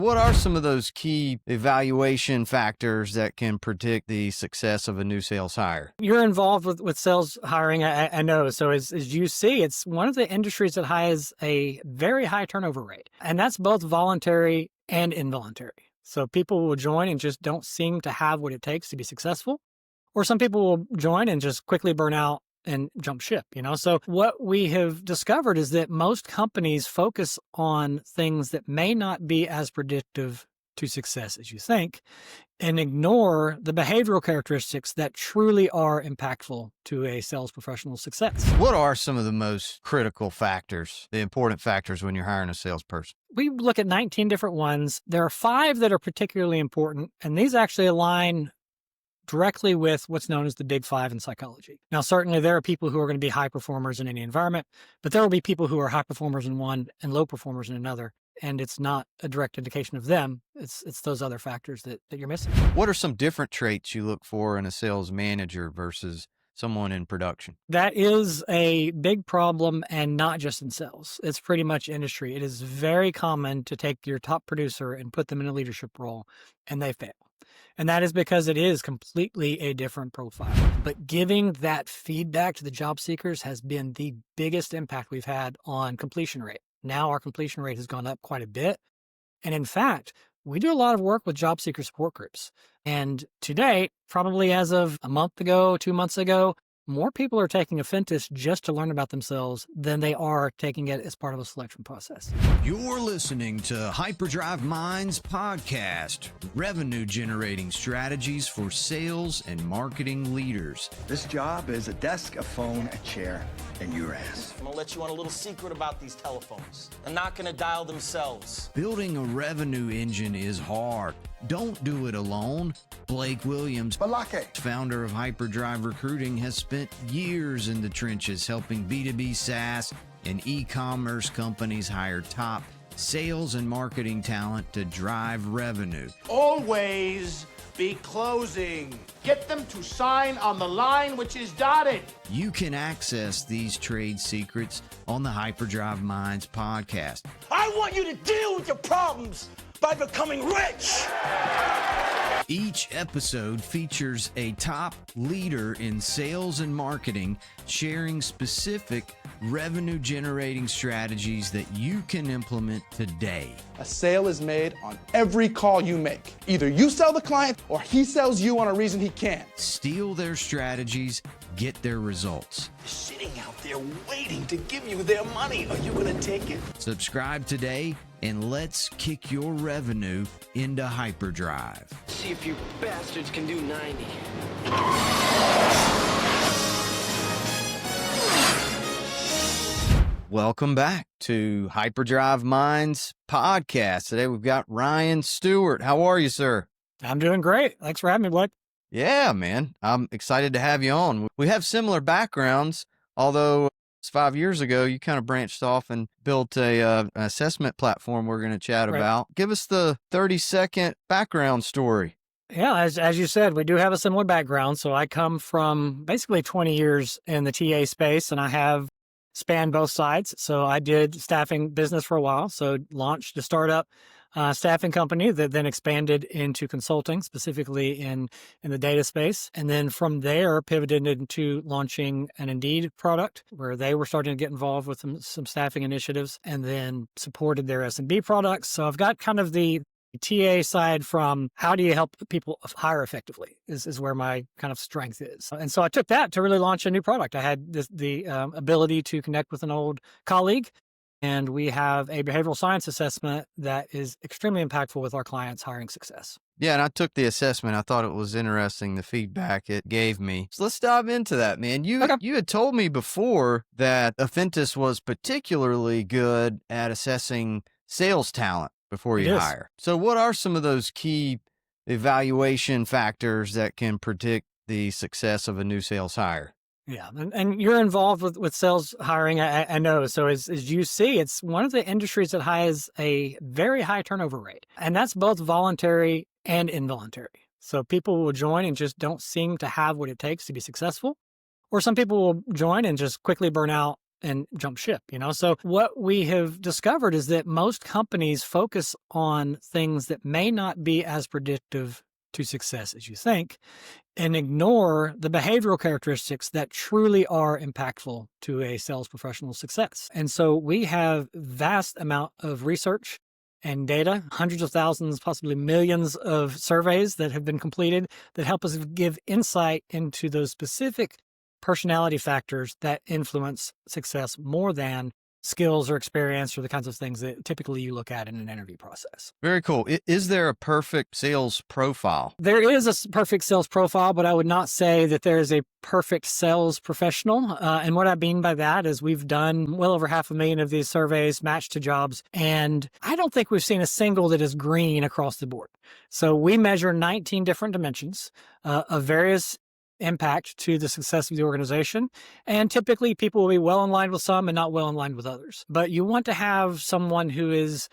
What are some of those key evaluation factors that can predict the success of a new sales hire? You're involved with sales hiring, I know. So as you see, it's one of the industries that has a very high turnover rate. And that's both voluntary and involuntary. So people will join and just don't seem to have what it takes to be successful. Or some people will join and just quickly burn out and jump ship, So what we have discovered is that most companies focus on things that may not be as predictive to success as you think, and ignore the behavioral characteristics that truly are impactful to a sales professional's success. What are some of the most critical factors, the important factors when you're hiring a salesperson? We look at 19 different ones. There are 5 that are particularly important, and these actually align directly with what's known as the Big 5 in psychology. Now, certainly there are people who are going to be high performers in any environment, but there will be people who are high performers in one and low performers in another. And it's not a direct indication of them. It's those other factors that you're missing. What are some different traits you look for in a sales manager versus someone in production? That is a big problem, and not just in sales. It's pretty much industry. It is very common to take your top producer and put them in a leadership role, and they fail. And that is because it is completely a different profile. But giving that feedback to the job seekers has been the biggest impact we've had on completion rate. Now our completion rate has gone up quite a bit. And in fact, we do a lot of work with job seeker support groups. And to date, probably as of a month ago, 2 months ago, more people are taking Affintus just to learn about themselves than they are taking it as part of a selection process. You're listening to Hyperdrive Minds podcast, revenue generating strategies for sales and marketing leaders. This job is a desk, a phone, a chair, and your ass. I'm gonna let you on a little secret about these telephones. They're not gonna dial themselves. Building a revenue engine is hard. Don't do it alone. Blake Williams, founder of Hyperdrive Recruiting, has spent years in the trenches helping B2B SaaS and e-commerce companies hire top sales and marketing talent to drive revenue. Always be closing. Get them to sign on the line which is dotted. You can access these trade secrets on the Hyperdrive Minds podcast. I want you to deal with your problems by becoming rich. Each episode features a top leader in sales and marketing sharing specific revenue-generating strategies that you can implement today. A sale is made on every call you make. Either you sell the client or he sells you on a reason he can't. Steal their strategies, get their results. Sitting out there waiting to give you their money. Are you gonna take it? Subscribe today and let's kick your revenue into Hyperdrive. See if you bastards can do 90. Welcome back to Hyperdrive Minds podcast. Today we've got Ryan Stewart. How are you, sir? I'm doing great. Thanks for having me, Blake. Yeah, man. I'm excited to have you on. We have similar backgrounds, although 5 years ago, you kind of branched off and built an assessment platform we're going to chat about. Give us the 30-second background story. Yeah, as you said, we do have a similar background. So I come from basically 20 years in the TA space, and I have spanned both sides. So I did staffing business for a while. So launched a startup staffing company that then expanded into consulting, specifically in the data space. And then from there, pivoted into launching an Indeed product where they were starting to get involved with some staffing initiatives, and then supported their SMB products. So I've got kind of the TA side from how do you help people hire effectively is where my kind of strength is. And so I took that to really launch a new product. I had the ability to connect with an old colleague, and we have a behavioral science assessment that is extremely impactful with our clients' hiring success. Yeah, and I took the assessment. I thought it was interesting, the feedback it gave me. So let's dive into that, man. You had told me before that Affintus was particularly good at assessing sales talent before you hire. So what are some of those key evaluation factors that can predict the success of a new sales hire? Yeah, and you're involved with sales hiring, I know. So as you see, it's one of the industries that has a very high turnover rate, and that's both voluntary and involuntary. So people will join and just don't seem to have what it takes to be successful, or some people will join and just quickly burn out and jump ship, So what we have discovered is that most companies focus on things that may not be as predictive to success as you think, and ignore the behavioral characteristics that truly are impactful to a sales professional's success. And so we have vast amount of research and data, hundreds of thousands, possibly millions of surveys that have been completed that help us give insight into those specific personality factors that influence success more than skills or experience or the kinds of things that typically you look at in an interview process. Very cool. Is there a perfect sales profile? There is a perfect sales profile, but I would not say that there is a perfect sales professional. And what I mean by that is we've done well over 500,000 of these surveys matched to jobs, and I don't think we've seen a single that is green across the board. So we measure 19 different dimensions of various impact to the success of the organization. And typically people will be well in line with some and not well in line with others. But you want to have someone who is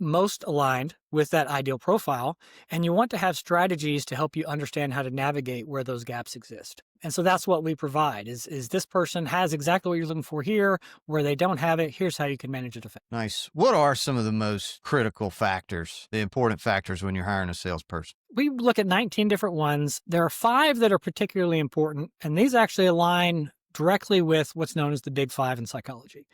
most aligned with that ideal profile, and you want to have strategies to help you understand how to navigate where those gaps exist. And so that's what we provide is this person has exactly what you're looking for here, where they don't have it, here's how you can manage it effectively. Nice. What are some of the most critical factors, the important factors when you're hiring a salesperson? We look at 19 different ones. There are 5 that are particularly important, and these actually align directly with what's known as the Big Five in psychology.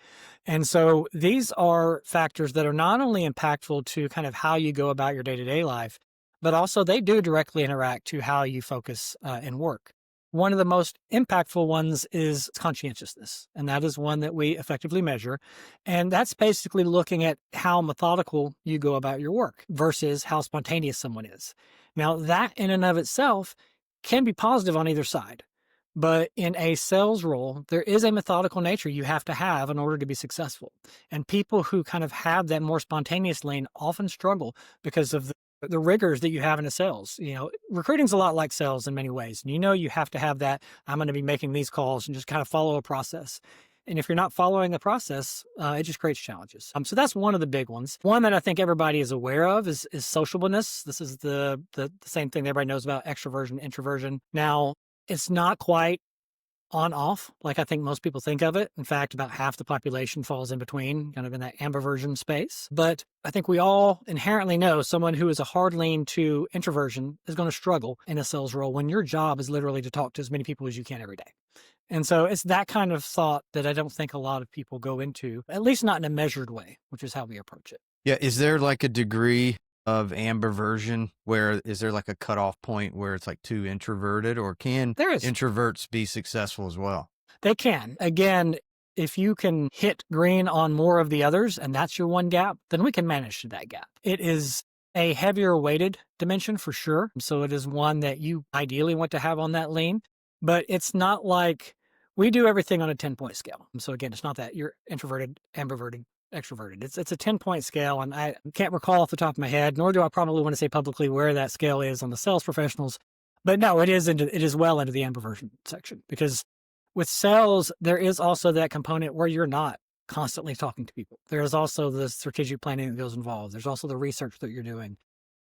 And so these are factors that are not only impactful to kind of how you go about your day-to-day life, but also they do directly interact to how you focus and work. One of the most impactful ones is conscientiousness, and that is one that we effectively measure. And that's basically looking at how methodical you go about your work versus how spontaneous someone is. Now, that in and of itself can be positive on either side. But in a sales role, there is a methodical nature you have to have in order to be successful. And people who kind of have that more spontaneous lane often struggle because of the rigors that you have in a sales. Recruiting's a lot like sales in many ways. And you have to have that, I'm going to be making these calls and just kind of follow a process. And if you're not following the process, it just creates challenges. So that's one of the big ones. One that I think everybody is aware of is sociableness. This is the same thing that everybody knows about extroversion, introversion. Now, it's not quite on-off like I think most people think of it. In fact, about half the population falls in between, kind of in that ambiversion space. But I think we all inherently know someone who is a hard lean to introversion is going to struggle in a sales role when your job is literally to talk to as many people as you can every day. And so it's that kind of thought that I don't think a lot of people go into, at least not in a measured way, which is how we approach it. Yeah. Is there like a degree of ambiversion where is there like a cutoff point where it's like too introverted, or can introverts be successful as well? They can. Again, if you can hit green on more of the others and that's your one gap, then we can manage that gap. It is a heavier weighted dimension for sure. So it is one that you ideally want to have on that lane, but it's not like we do everything on a 10-point scale. So again, it's not that you're introverted, ambiverted, extroverted. It's a 10-point scale, and I can't recall off the top of my head, nor do I probably want to say publicly where that scale is on the sales professionals. But no, it is well into the ambiversion section, because with sales, there is also that component where you're not constantly talking to people. There is also the strategic planning that goes involved. There's also the research that you're doing.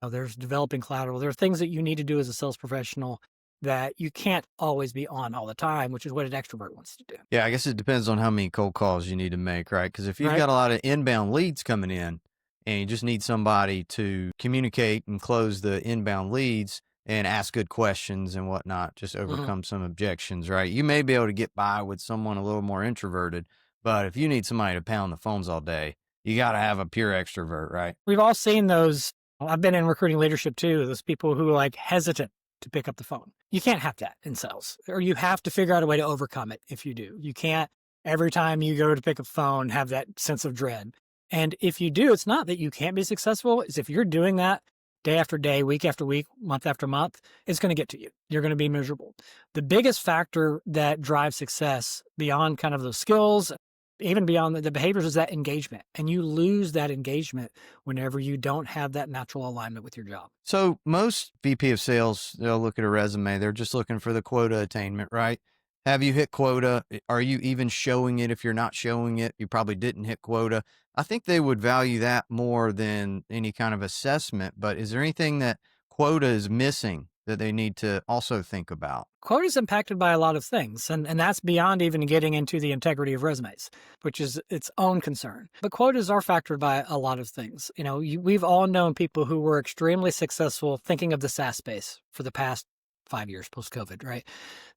There's developing collateral. There are things that you need to do as a sales professional that you can't always be on all the time, which is what an extrovert wants to do. Yeah, I guess it depends on how many cold calls you need to make, right? Because if you've got a lot of inbound leads coming in and you just need somebody to communicate and close the inbound leads and ask good questions and whatnot, just overcome some objections, right? You may be able to get by with someone a little more introverted, but if you need somebody to pound the phones all day, you got to have a pure extrovert, right? We've all seen those. I've been in recruiting leadership too. Those people who are like hesitant to pick up the phone. You can't have that in sales, or you have to figure out a way to overcome it if you do. You can't, every time you go to pick up the phone, have that sense of dread. And if you do, it's not that you can't be successful. It's if you're doing that day after day, week after week, month after month, it's going to get to you. You're going to be miserable. The biggest factor that drives success beyond kind of those skills, even beyond the behaviors, is that engagement. And you lose that engagement whenever you don't have that natural alignment with your job. So most VP of sales, they'll look at a resume. They're just looking for the quota attainment, right? Have you hit quota? Are you even showing it? If you're not showing it, you probably didn't hit quota. I think they would value that more than any kind of assessment. But is there anything that quota is missing that they need to also think about? Quota is impacted by a lot of things, and that's beyond even getting into the integrity of resumes, which is its own concern. But quotas are factored by a lot of things. We've all known people who were extremely successful, thinking of the SaaS space for the past 5 years post-COVID, right?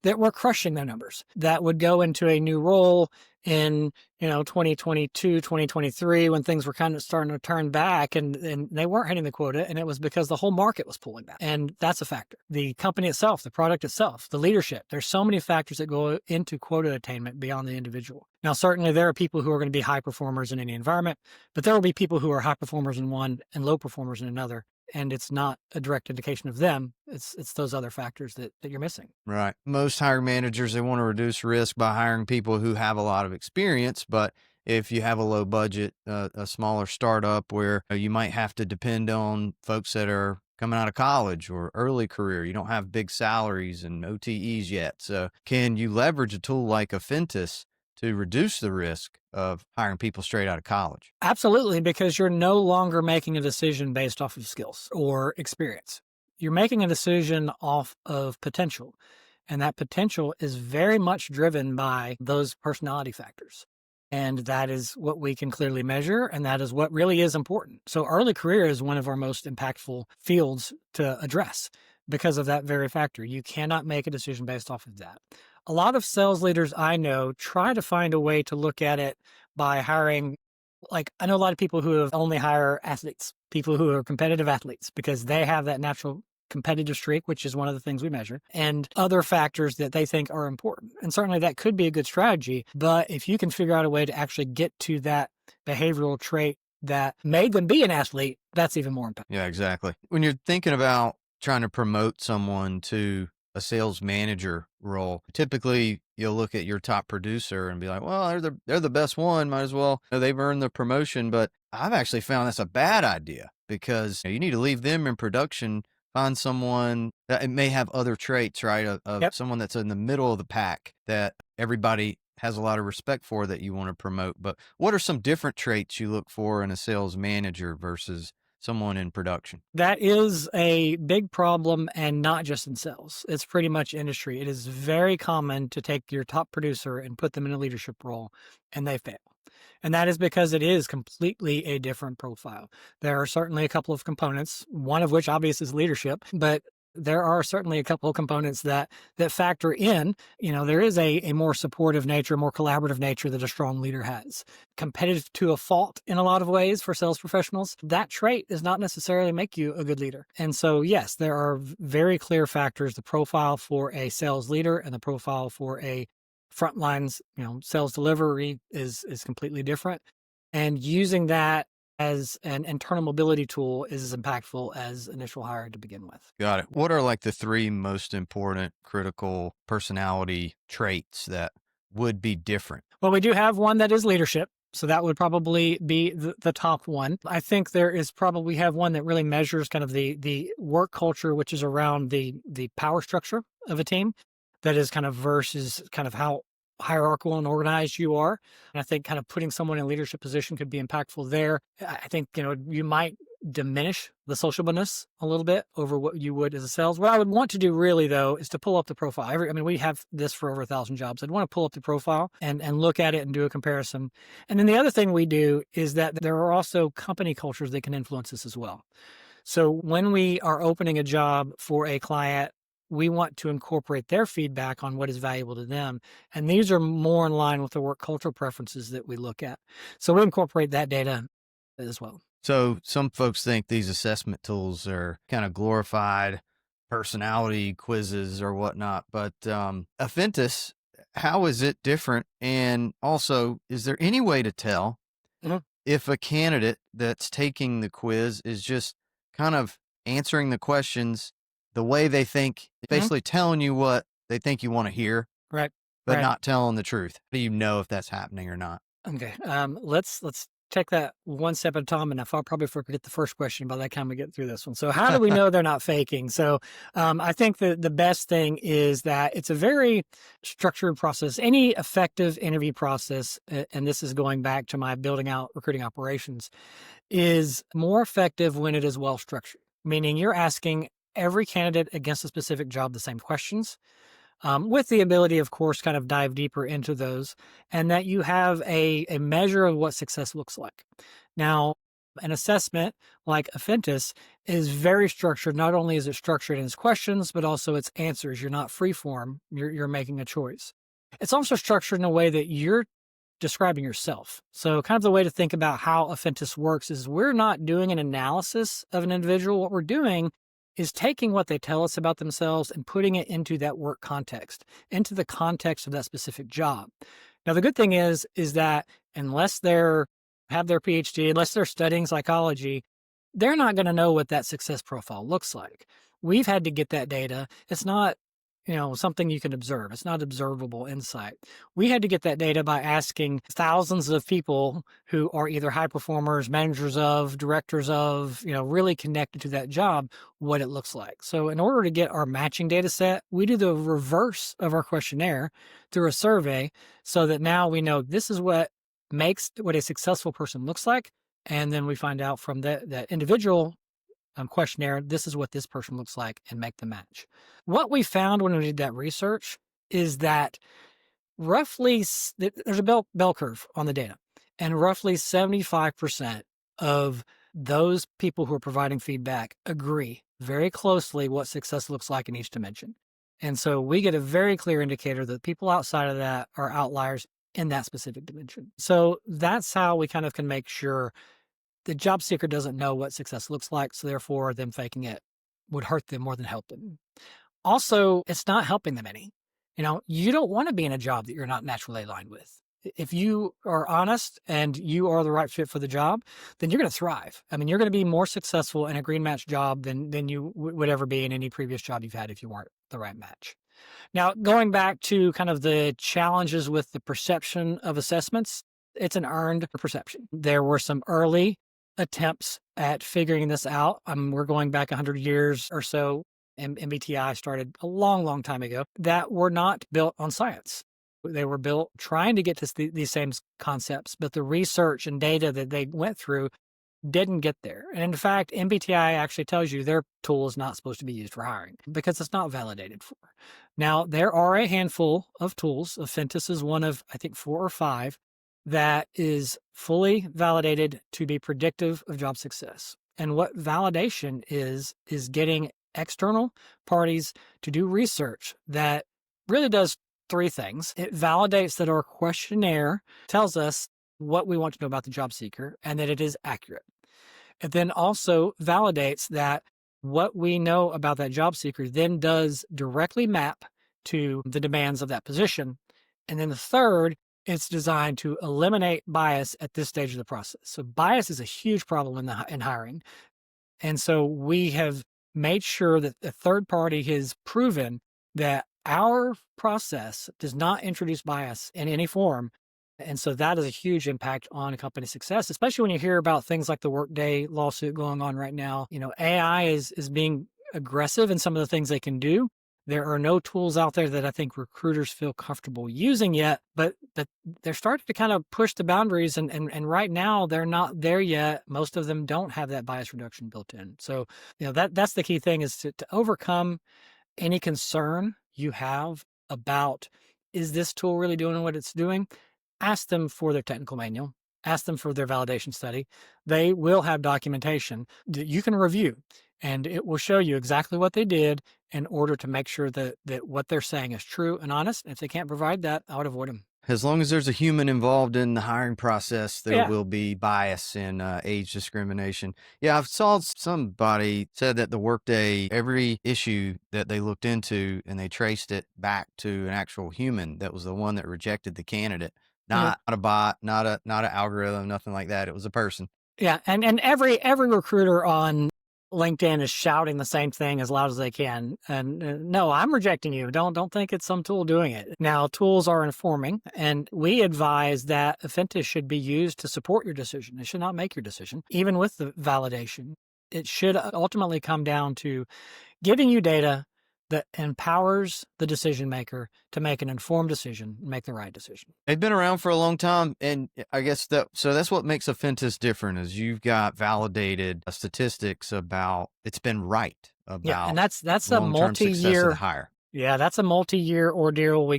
That were crushing their numbers, that would go into a new role in 2022, 2023, when things were kind of starting to turn back, and they weren't hitting the quota, and it was because the whole market was pulling back. And that's a factor. The company itself, the product itself, the leadership, there's so many factors that go into quota attainment beyond the individual. Now, certainly there are people who are going to be high performers in any environment, but there will be people who are high performers in one and low performers in another. And it's not a direct indication of them. It's those other factors that you're missing. Right. Most hiring managers, they want to reduce risk by hiring people who have a lot of experience. But if you have a low budget, a smaller startup where you might have to depend on folks that are coming out of college or early career, you don't have big salaries and OTEs yet. So can you leverage a tool like Affintus to reduce the risk of hiring people straight out of college? Absolutely, because you're no longer making a decision based off of skills or experience. You're making a decision off of potential, and that potential is very much driven by those personality factors. And that is what we can clearly measure, and that is what really is important. So early career is one of our most impactful fields to address because of that very factor. You cannot make a decision based off of that. A lot of sales leaders I know try to find a way to look at it by hiring, I know a lot of people who have only hire athletes, people who are competitive athletes, because they have that natural competitive streak, which is one of the things we measure, and other factors that they think are important. And certainly that could be a good strategy, but if you can figure out a way to actually get to that behavioral trait that made them be an athlete, that's even more impactful. Yeah, exactly. When you're thinking about trying to promote someone to a sales manager role, typically you'll look at your top producer and be like, well, they're the best one, might as well, they've earned the promotion. But I've actually found that's a bad idea, because you need to leave them in production, find someone that may have other traits, right? Of someone that's in the middle of the pack that everybody has a lot of respect for, that you want to promote. But what are some different traits you look for in a sales manager versus someone in production? That is a big problem, and not just in sales. It's pretty much industry. It is very common to take your top producer and put them in a leadership role, and they fail. And that is because it is completely a different profile. There are certainly a couple of components, one of which obviously is leadership, but there are certainly a couple of components that factor in. There is a more supportive nature, more collaborative nature that a strong leader has. Competitive to a fault in a lot of ways for sales professionals. That trait does not necessarily make you a good leader. And so, yes, there are very clear factors. The profile for a sales leader and the profile for a frontlines, sales delivery is completely different. And using that as an internal mobility tool is as impactful as initial hire to begin with. Got it. What are the three most important critical personality traits that would be different? Well, we do have one that is leadership. So that would probably be the top one. I think we have one that really measures kind of the work culture, which is around the power structure of a team. That is kind of versus kind of how hierarchical and organized you are. And I think kind of putting someone in a leadership position could be impactful there. I think, you might diminish the sociableness a little bit over what you would as a sales. What I would want to do really, though, is to pull up the profile. We have this for over 1,000 jobs. I'd want to pull up the profile and look at it and do a comparison. And then the other thing we do is that there are also company cultures that can influence this as well. So when we are opening a job for a client, we want to incorporate their feedback on what is valuable to them. And these are more in line with the work cultural preferences that we look at. So we incorporate that data as well. So some folks think these assessment tools are kind of glorified personality quizzes or whatnot, but Affintus, how is it different? And also, is there any way to tell if a candidate that's taking the quiz is just kind of answering the questions the way they think, basically telling you what they think you want to hear, right? But not telling the truth? How do you know if that's happening or not? Okay. Let's take that one step at a time, and I'll probably forget the first question by the time we get through this one. So how do we know they're not faking? So I think the best thing is that it's a very structured process. Any effective interview process, and this is going back to my building out recruiting operations, is more effective when it is well structured. Meaning you're asking every candidate against a specific job the same questions, with the ability, of course, kind of dive deeper into those, and that you have a measure of what success looks like. Now, an assessment like Affintus is very structured. Not only is it structured in its questions, but also its answers. You're not free form. You're making a choice. It's also structured in a way that you're describing yourself. So kind of the way to think about how Affintus works is we're not doing an analysis of an individual. What we're doing is taking what they tell us about themselves and putting it into that work context, into the context of that specific job. Now, the good thing is that unless they're have their PhD, unless they're studying psychology, they're not going to know what that success profile looks like. We've had to get that data. It's not, something you can observe. It's not observable insight. We had to get that data by asking thousands of people who are either high performers, managers of, directors of, really connected to that job, what it looks like. So in order to get our matching data set, we do the reverse of our questionnaire through a survey so that now we know this is what makes what a successful person looks like. And then we find out from that individual questionnaire, this is what this person looks like, and make the match. What we found when we did that research is that roughly, there's a bell curve on the data, and roughly 75% of those people who are providing feedback agree very closely what success looks like in each dimension. And so we get a very clear indicator that people outside of that are outliers in that specific dimension. So that's how we kind of can make sure the job seeker doesn't know what success looks like, so therefore them faking it would hurt them more than help them. Also, it's not helping them any. You don't want to be in a job that you're not naturally aligned with. If you are honest and you are the right fit for the job, then you're going to thrive. I mean, you're going to be more successful in a green match job than you would ever be in any previous job you've had if you weren't the right match. Now, going back to kind of the challenges with the perception of assessments, it's an earned perception. There were some early attempts at figuring this out. We're going back 100 years or so, and MBTI started a long, long time ago, that were not built on science. They were built trying to get to these same concepts, but the research and data that they went through didn't get there. And in fact, MBTI actually tells you their tool is not supposed to be used for hiring because it's not validated for. Now, there are a handful of tools. Affintus is one of, I think, 4 or 5 that is fully validated to be predictive of job success. And what validation is getting external parties to do research that really does 3 things. It validates that our questionnaire tells us what we want to know about the job seeker and that it is accurate. It then also validates that what we know about that job seeker then does directly map to the demands of that position. And then the third, it's designed to eliminate bias at this stage of the process. So bias is a huge problem in hiring. And so we have made sure that the third party has proven that our process does not introduce bias in any form. And so that is a huge impact on a company's success, especially when you hear about things like the Workday lawsuit going on right now. AI is being aggressive in some of the things they can do. There are no tools out there that I think recruiters feel comfortable using yet, but they're starting to kind of push the boundaries. And right now they're not there yet. Most of them don't have that bias reduction built in. So, that's the key thing is to overcome any concern you have about, is this tool really doing what it's doing? Ask them for their technical manual. Ask them for their validation study. They will have documentation that you can review, and it will show you exactly what they did in order to make sure that what they're saying is true and honest. If they can't provide that, I would avoid them. As long as there's a human involved in the hiring process, there will be bias and age discrimination. Yeah, I saw somebody said that the Workday, every issue that they looked into and they traced it back to an actual human that was the one that rejected the candidate. Not a bot, not an algorithm, nothing like that. It was a person. Yeah, and every recruiter on LinkedIn is shouting the same thing as loud as they can. And no, I'm rejecting you. Don't think it's some tool doing it. Now, tools are informing, and we advise that Affintus should be used to support your decision. It should not make your decision, even with the validation. It should ultimately come down to giving you data that empowers the decision maker to make an informed decision, make the right decision. They've been around for a long time, and I guess that's what makes Affintus different is you've got validated statistics about it's been right Yeah, and about that's a long-term success of the multi-year. hire. Yeah, that's a multi-year ordeal we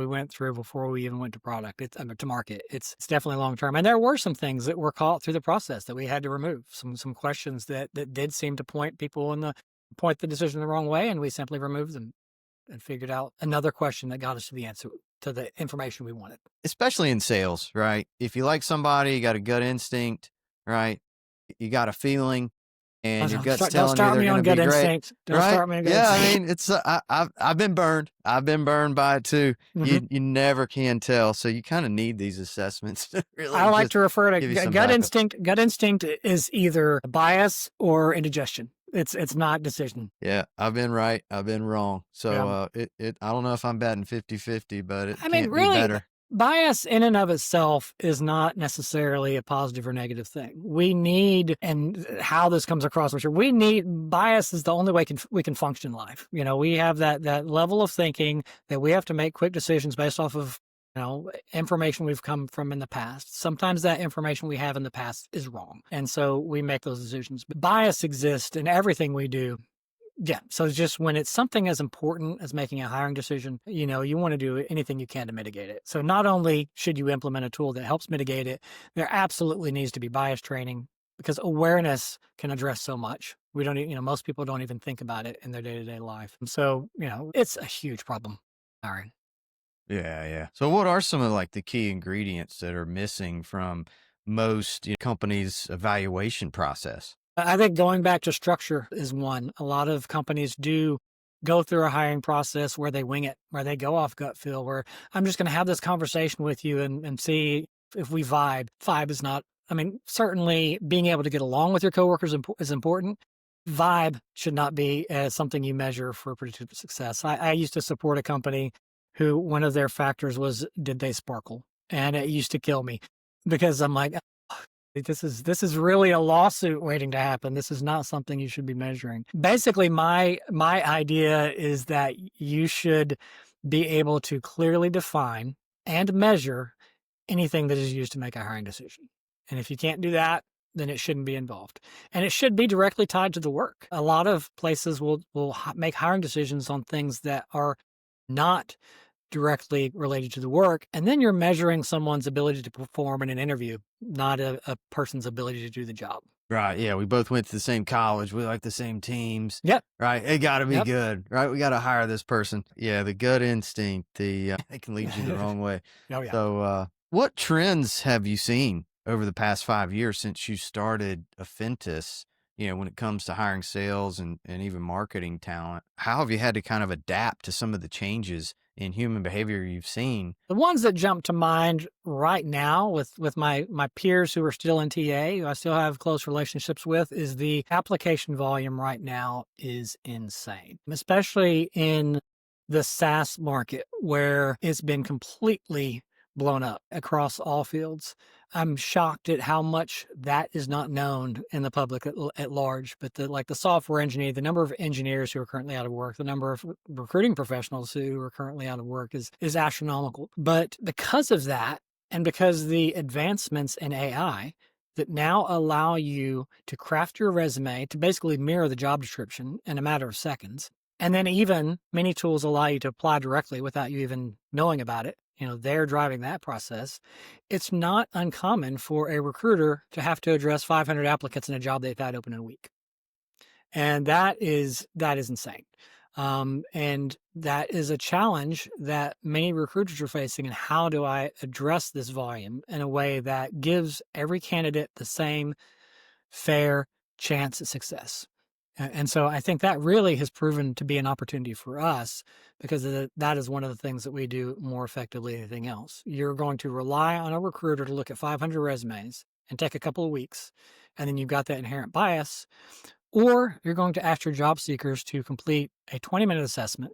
went through before we even went to product. To market. It's definitely long term. And there were some things that were caught through the process that we had to remove. Some questions that did seem to point the decision the wrong way, and we simply removed them and figured out another question that got us to the answer, to the information we wanted. Especially in sales, right? If you like somebody, you got a gut instinct, right? You got a feeling, and your gut's Don't telling you start they're me going on to be gut great, instinct. Don't right? start me on gut Yeah, I instinct. mean, it's I've been burned. I've been burned by it too. You never can tell, so you kind of need these assessments to really. I like just to refer to give you some gut backup. instinct. Gut instinct is either bias or indigestion. It's not decision. Yeah, I've been right. I've been wrong. So Yeah. I don't know if I'm batting 50-50, but it I mean, can't be really, better. bias in and of itself is not necessarily a positive or negative thing. We need, and how this comes across, which we need, bias is the only way we can function in life. We have that level of thinking that we have to make quick decisions based off of information we've come from in the past. Sometimes that information we have in the past is wrong, and so we make those decisions. But bias exists in everything we do. Yeah. So it's just when it's something as important as making a hiring decision, you want to do anything you can to mitigate it. So not only should you implement a tool that helps mitigate it, there absolutely needs to be bias training, because awareness can address so much. We don't, most people don't even think about it in their day-to-day life. So, it's a huge problem. Hiring. Yeah. So what are some of the key ingredients that are missing from most companies' evaluation process? I think going back to structure is one. A lot of companies do go through a hiring process where they wing it, where they go off gut feel, where I'm just going to have this conversation with you and see if we vibe. Vibe is not, certainly being able to get along with your coworkers is important. Vibe should not be something you measure for predictive success. I used to support a company who one of their factors was, did they sparkle? And it used to kill me, because I'm like, this is really a lawsuit waiting to happen. This is not something you should be measuring. Basically, my idea is that you should be able to clearly define and measure anything that is used to make a hiring decision. And if you can't do that, then it shouldn't be involved. And it should be directly tied to the work. A lot of places will make hiring decisions on things that are not directly related to the work, and then you're measuring someone's ability to perform in an interview, not a person's ability to do the job. Right. Yeah. We both went to the same college. We like the same teams. Yep. Right. It got to be Yep. good. Right. We got to hire this person. Yeah. The gut instinct, it can lead you the wrong way. Oh, yeah. So, what trends have you seen over the past 5 years since you started Affintus, when it comes to hiring sales and even marketing talent? How have you had to kind of adapt to some of the changes in human behavior you've seen? The ones that jump to mind right now with my peers who are still in TA, who I still have close relationships with, is the application volume right now is insane, especially in the SaaS market, where it's been completely blown up across all fields. I'm shocked at how much that is not known in the public at large. But the software engineer, the number of engineers who are currently out of work, the number of recruiting professionals who are currently out of work is astronomical. But because of that, and because the advancements in AI that now allow you to craft your resume to basically mirror the job description in a matter of seconds, and then even many tools allow you to apply directly without you even knowing about it. They're driving that process. It's not uncommon for a recruiter to have to address 500 applicants in a job they've had open in a week. And that is insane. And that is a challenge that many recruiters are facing. And how do I address this volume in a way that gives every candidate the same fair chance at success? And so I think that really has proven to be an opportunity for us, because that is one of the things that we do more effectively than anything else. You're going to rely on a recruiter to look at 500 resumes and take a couple of weeks, and then you've got that inherent bias. Or you're going to ask your job seekers to complete a 20-minute assessment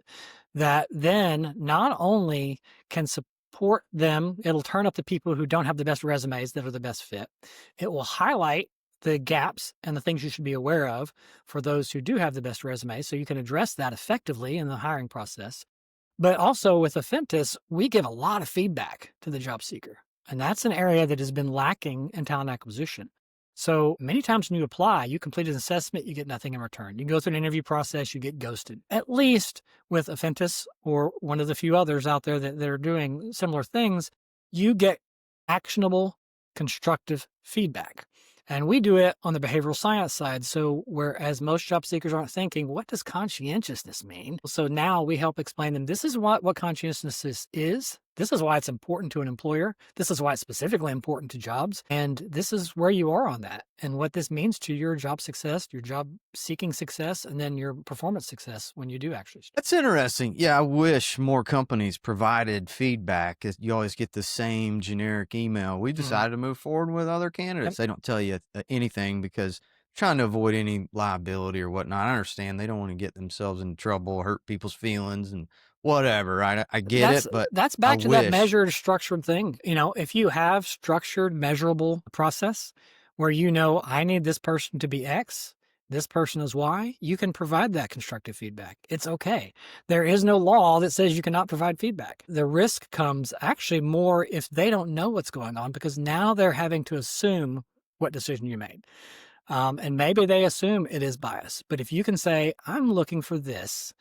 that then not only can support them, it'll turn up the people who don't have the best resumes that are the best fit. It will highlight the gaps and the things you should be aware of for those who do have the best resumes, so you can address that effectively in the hiring process. But also with Affintus, we give a lot of feedback to the job seeker, and that's an area that has been lacking in talent acquisition. So many times when you apply, you complete an assessment, you get nothing in return. You go through an interview process, you get ghosted. At least with Affintus or one of the few others out there that are doing similar things, you get actionable, constructive feedback. And we do it on the behavioral science side. So whereas most job seekers aren't thinking, what does conscientiousness mean? So now we help explain them, this is what conscientiousness is. This is why it's important to an employer. This is why it's specifically important to jobs. And this is where you are on that and what this means to your job success, your job seeking success, and then your performance success when you do actually start. That's interesting. Yeah, I wish more companies provided feedback. You always get the same generic email. We decided to move forward with other candidates. They don't tell you anything because trying to avoid any liability or whatnot. I understand they don't want to get themselves in trouble, hurt people's feelings and whatever, right? I get it, but that's back to that measured, structured thing. If you have structured, measurable process where I need this person to be X, this person is Y, you can provide that constructive feedback. It's okay. There is no law that says you cannot provide feedback. The risk comes actually more if they don't know what's going on, because now they're having to assume what decision you made. And maybe they assume it is bias. But if you can say, I'm looking for this,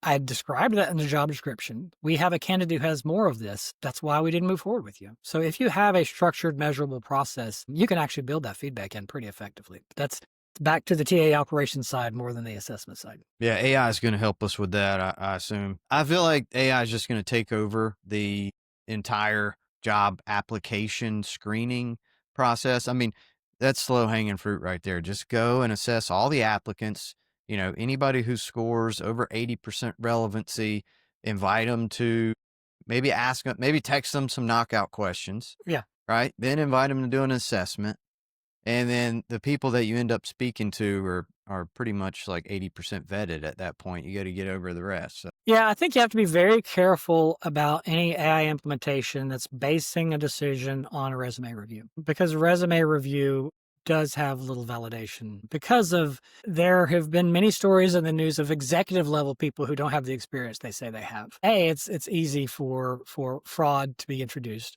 I described that in the job description. We have a candidate who has more of this. That's why we didn't move forward with you. So if you have a structured, measurable process, you can actually build that feedback in pretty effectively. That's back to the TA operations side more than the assessment side. Yeah, AI is going to help us with that, I assume. I feel like AI is just going to take over the entire job application screening process. I mean, that's slow hanging fruit right there. Just go and assess all the applicants. Anybody who scores over 80% relevancy, invite them to maybe text them some knockout questions. Yeah. Right. Then invite them to do an assessment. And then the people that you end up speaking to are pretty much like 80% vetted at that point. You got to get over the rest. So. Yeah, I think you have to be very careful about any AI implementation that's basing a decision on a resume review, because resume review does have little validation because there have been many stories in the news of executive level people who don't have the experience they say they have. A, it's easy for fraud to be introduced.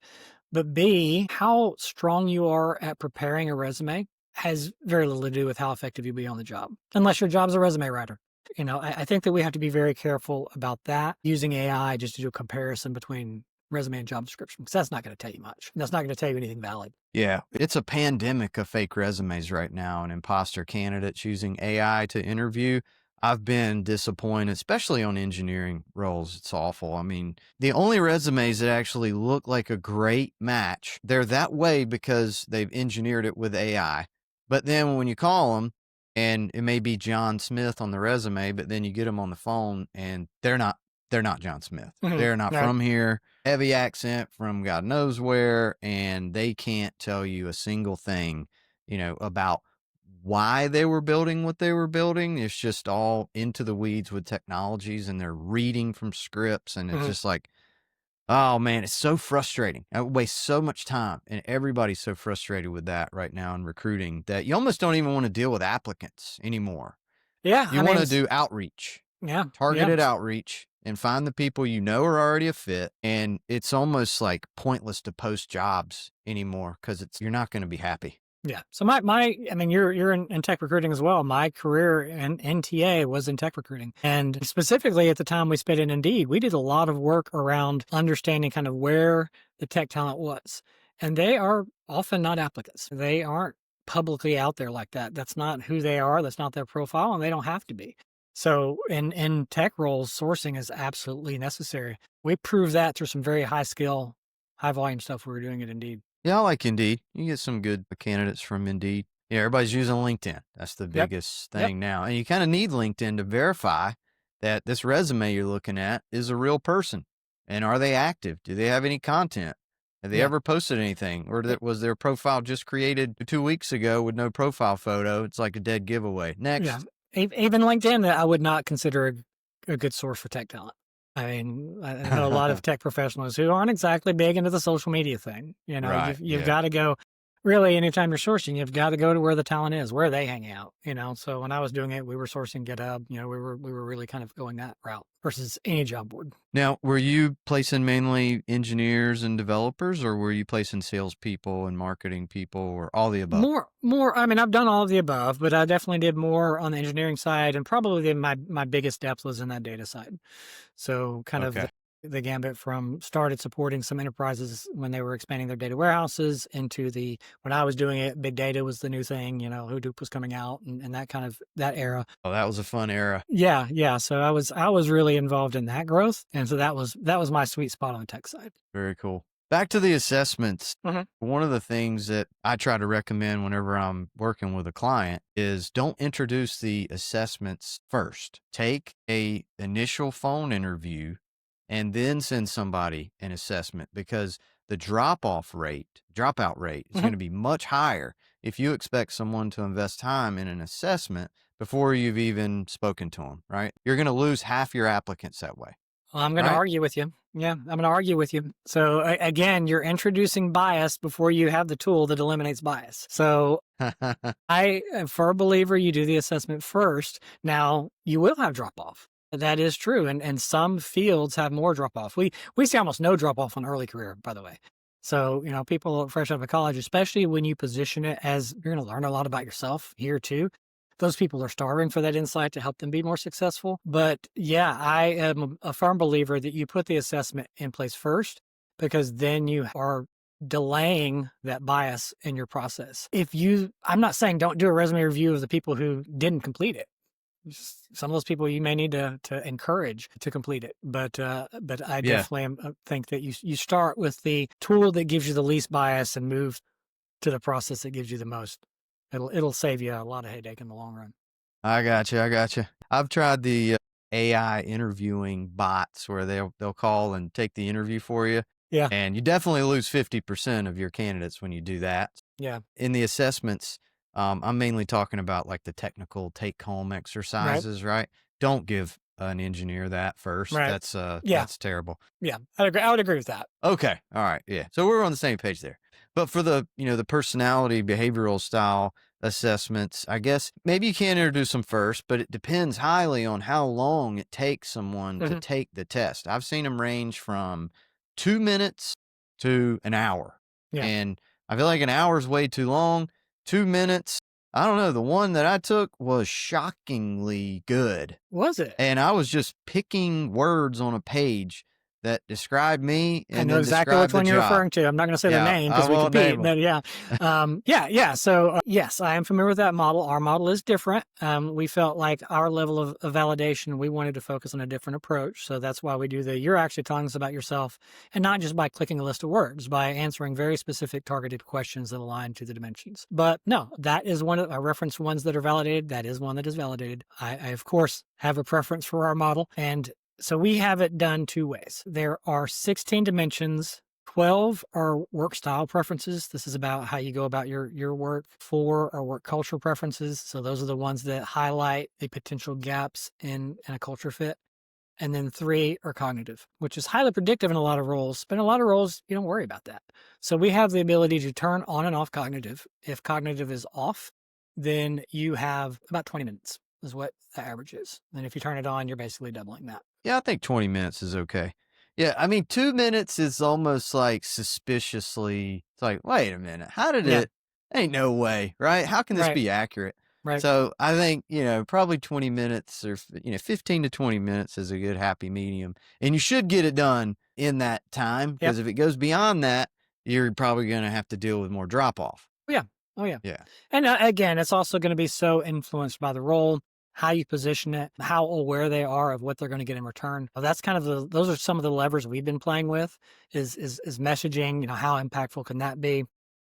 But B, how strong you are at preparing a resume has very little to do with how effective you'll be on the job, unless your job's a resume writer. I think that we have to be very careful about that, using AI just to do a comparison between resume and job description, because that's not going to tell you much. That's not going to tell you anything valid. Yeah, it's a pandemic of fake resumes right now and imposter candidates using AI to interview. I've been disappointed, especially on engineering roles. It's awful. I mean, the only resumes that actually look like a great match, they're that way because they've engineered it with AI. But then when you call them, and it may be John Smith on the resume, but then you get them on the phone and they're not John Smith. Mm-hmm. They're not from here. Heavy accent from God knows where, and they can't tell you a single thing, about why they were building what they were building. It's just all into the weeds with technologies, and they're reading from scripts, and it's just like, oh man, it's so frustrating. It wastes so much time, and everybody's so frustrated with that right now in recruiting that you almost don't even want to deal with applicants anymore. Yeah. You want to do outreach. Yeah. Targeted outreach, and find the people are already a fit. And it's almost like pointless to post jobs anymore because you're not going to be happy. Yeah. So you're in tech recruiting as well. My career in NTA was in tech recruiting. And specifically at the time we spent in Indeed, we did a lot of work around understanding kind of where the tech talent was. And they are often not applicants. They aren't publicly out there like that. That's not who they are. That's not their profile, and they don't have to be. So in tech roles, sourcing is absolutely necessary. We proved that through some very high skill, high volume stuff we were doing at Indeed. Yeah, I like Indeed. You get some good candidates from Indeed. Yeah, everybody's using LinkedIn. That's the biggest thing now. And you kind of need LinkedIn to verify that this resume you're looking at is a real person. And are they active? Do they have any content? Have they ever posted anything? Or was their profile just created 2 weeks ago with no profile photo? It's like a dead giveaway. Next. Yeah. Even LinkedIn, I would not consider a good source for tech talent. I mean, I know a lot of tech professionals who aren't exactly big into the social media thing. You've got to go really, anytime you're sourcing, you've got to go to where the talent is, where they hang out, So when I was doing it, we were sourcing GitHub, we were really kind of going that route versus any job board. Now, were you placing mainly engineers and developers, or were you placing salespeople and marketing people, or all the above? More. I mean, I've done all of the above, but I definitely did more on the engineering side, and probably my biggest depth was in that data side. So kind of the gambit from started supporting some enterprises when they were expanding their data warehouses into when I was doing it, big data was the new thing, Hadoop was coming out and that era. Oh, that was a fun era. Yeah. Yeah. So I was really involved in that growth. And so that was my sweet spot on the tech side. Very cool. Back to the assessments. Mhm. One of the things that I try to recommend whenever I'm working with a client is don't introduce the assessments first. Take a initial phone interview and then send somebody an assessment, because the dropout rate is going to be much higher if you expect someone to invest time in an assessment before you've even spoken to them, right? You're going to lose half your applicants that way. Well, I'm going to argue with you. Yeah, I'm going to argue with you. So again, you're introducing bias before you have the tool that eliminates bias. So I am a firm believer you do the assessment first. Now, you will have drop off. That is true. And some fields have more drop off. We see almost no drop off on early career, by the way. So, people fresh out of college, especially when you position it as you're going to learn a lot about yourself here too. Those people are starving for that insight to help them be more successful. But yeah, I am a firm believer that you put the assessment in place first, because then you are delaying that bias in your process. I'm not saying don't do a resume review of the people who didn't complete it. Some of those people you may need to encourage to complete it, but I definitely think that you start with the tool that gives you the least bias and move to the process that gives you the most. It'll save you a lot of headache in the long run. I got you. I've tried the AI interviewing bots where they'll call and take the interview for you. Yeah, and you definitely lose 50% of your candidates when you do that. Yeah. In the assessments, I'm mainly talking about like the technical take-home exercises, right? Don't give an engineer that first. Right. That's terrible. Yeah, I would agree with that. Okay. All right. Yeah. So we're on the same page there. But for the personality, behavioral style assessments, I guess maybe you can introduce them first, but it depends highly on how long it takes someone to take the test. I've seen them range from 2 minutes to an hour. Yeah. And I feel like an hour is way too long. 2 minutes, I don't know. The one that I took was shockingly good. Was it? And I was just picking words on a page that described me. And I know exactly which one you're referring to. I'm not going to say the name because we compete, but yeah. Yeah. So yes, I am familiar with that model. Our model is different. We felt like our level of validation, we wanted to focus on a different approach. So that's why we do you're actually telling us about yourself, and not just by clicking a list of words, by answering very specific targeted questions that align to the dimensions. But no, that is I reference ones that are validated. That is one that is validated. I of course have a preference for our model, and so we have it done 2 ways. There are 16 dimensions. 12 are work style preferences. This is about how you go about your work. 4 are work culture preferences. So those are the ones that highlight the potential gaps in a culture fit. And then 3 are cognitive, which is highly predictive in a lot of roles. But in a lot of roles, you don't worry about that. So we have the ability to turn on and off cognitive. If cognitive is off, then you have about 20 minutes is what the average is. And if you turn it on, you're basically doubling that. Yeah, I think 20 minutes is okay. Yeah, I mean, 2 minutes is almost like suspiciously, it's like, wait a minute, how did it, ain't no way, right? How can this be accurate? Right. So I think, probably 20 minutes or, 15 to 20 minutes is a good happy medium. And you should get it done in that time, because if it goes beyond that, you're probably going to have to deal with more drop off. Oh, yeah. Yeah. And again, it's also going to be so influenced by the role, how you position it, how aware they are of what they're going to get in return. That's kind of those are some of the levers we've been playing with is messaging, how impactful can that be?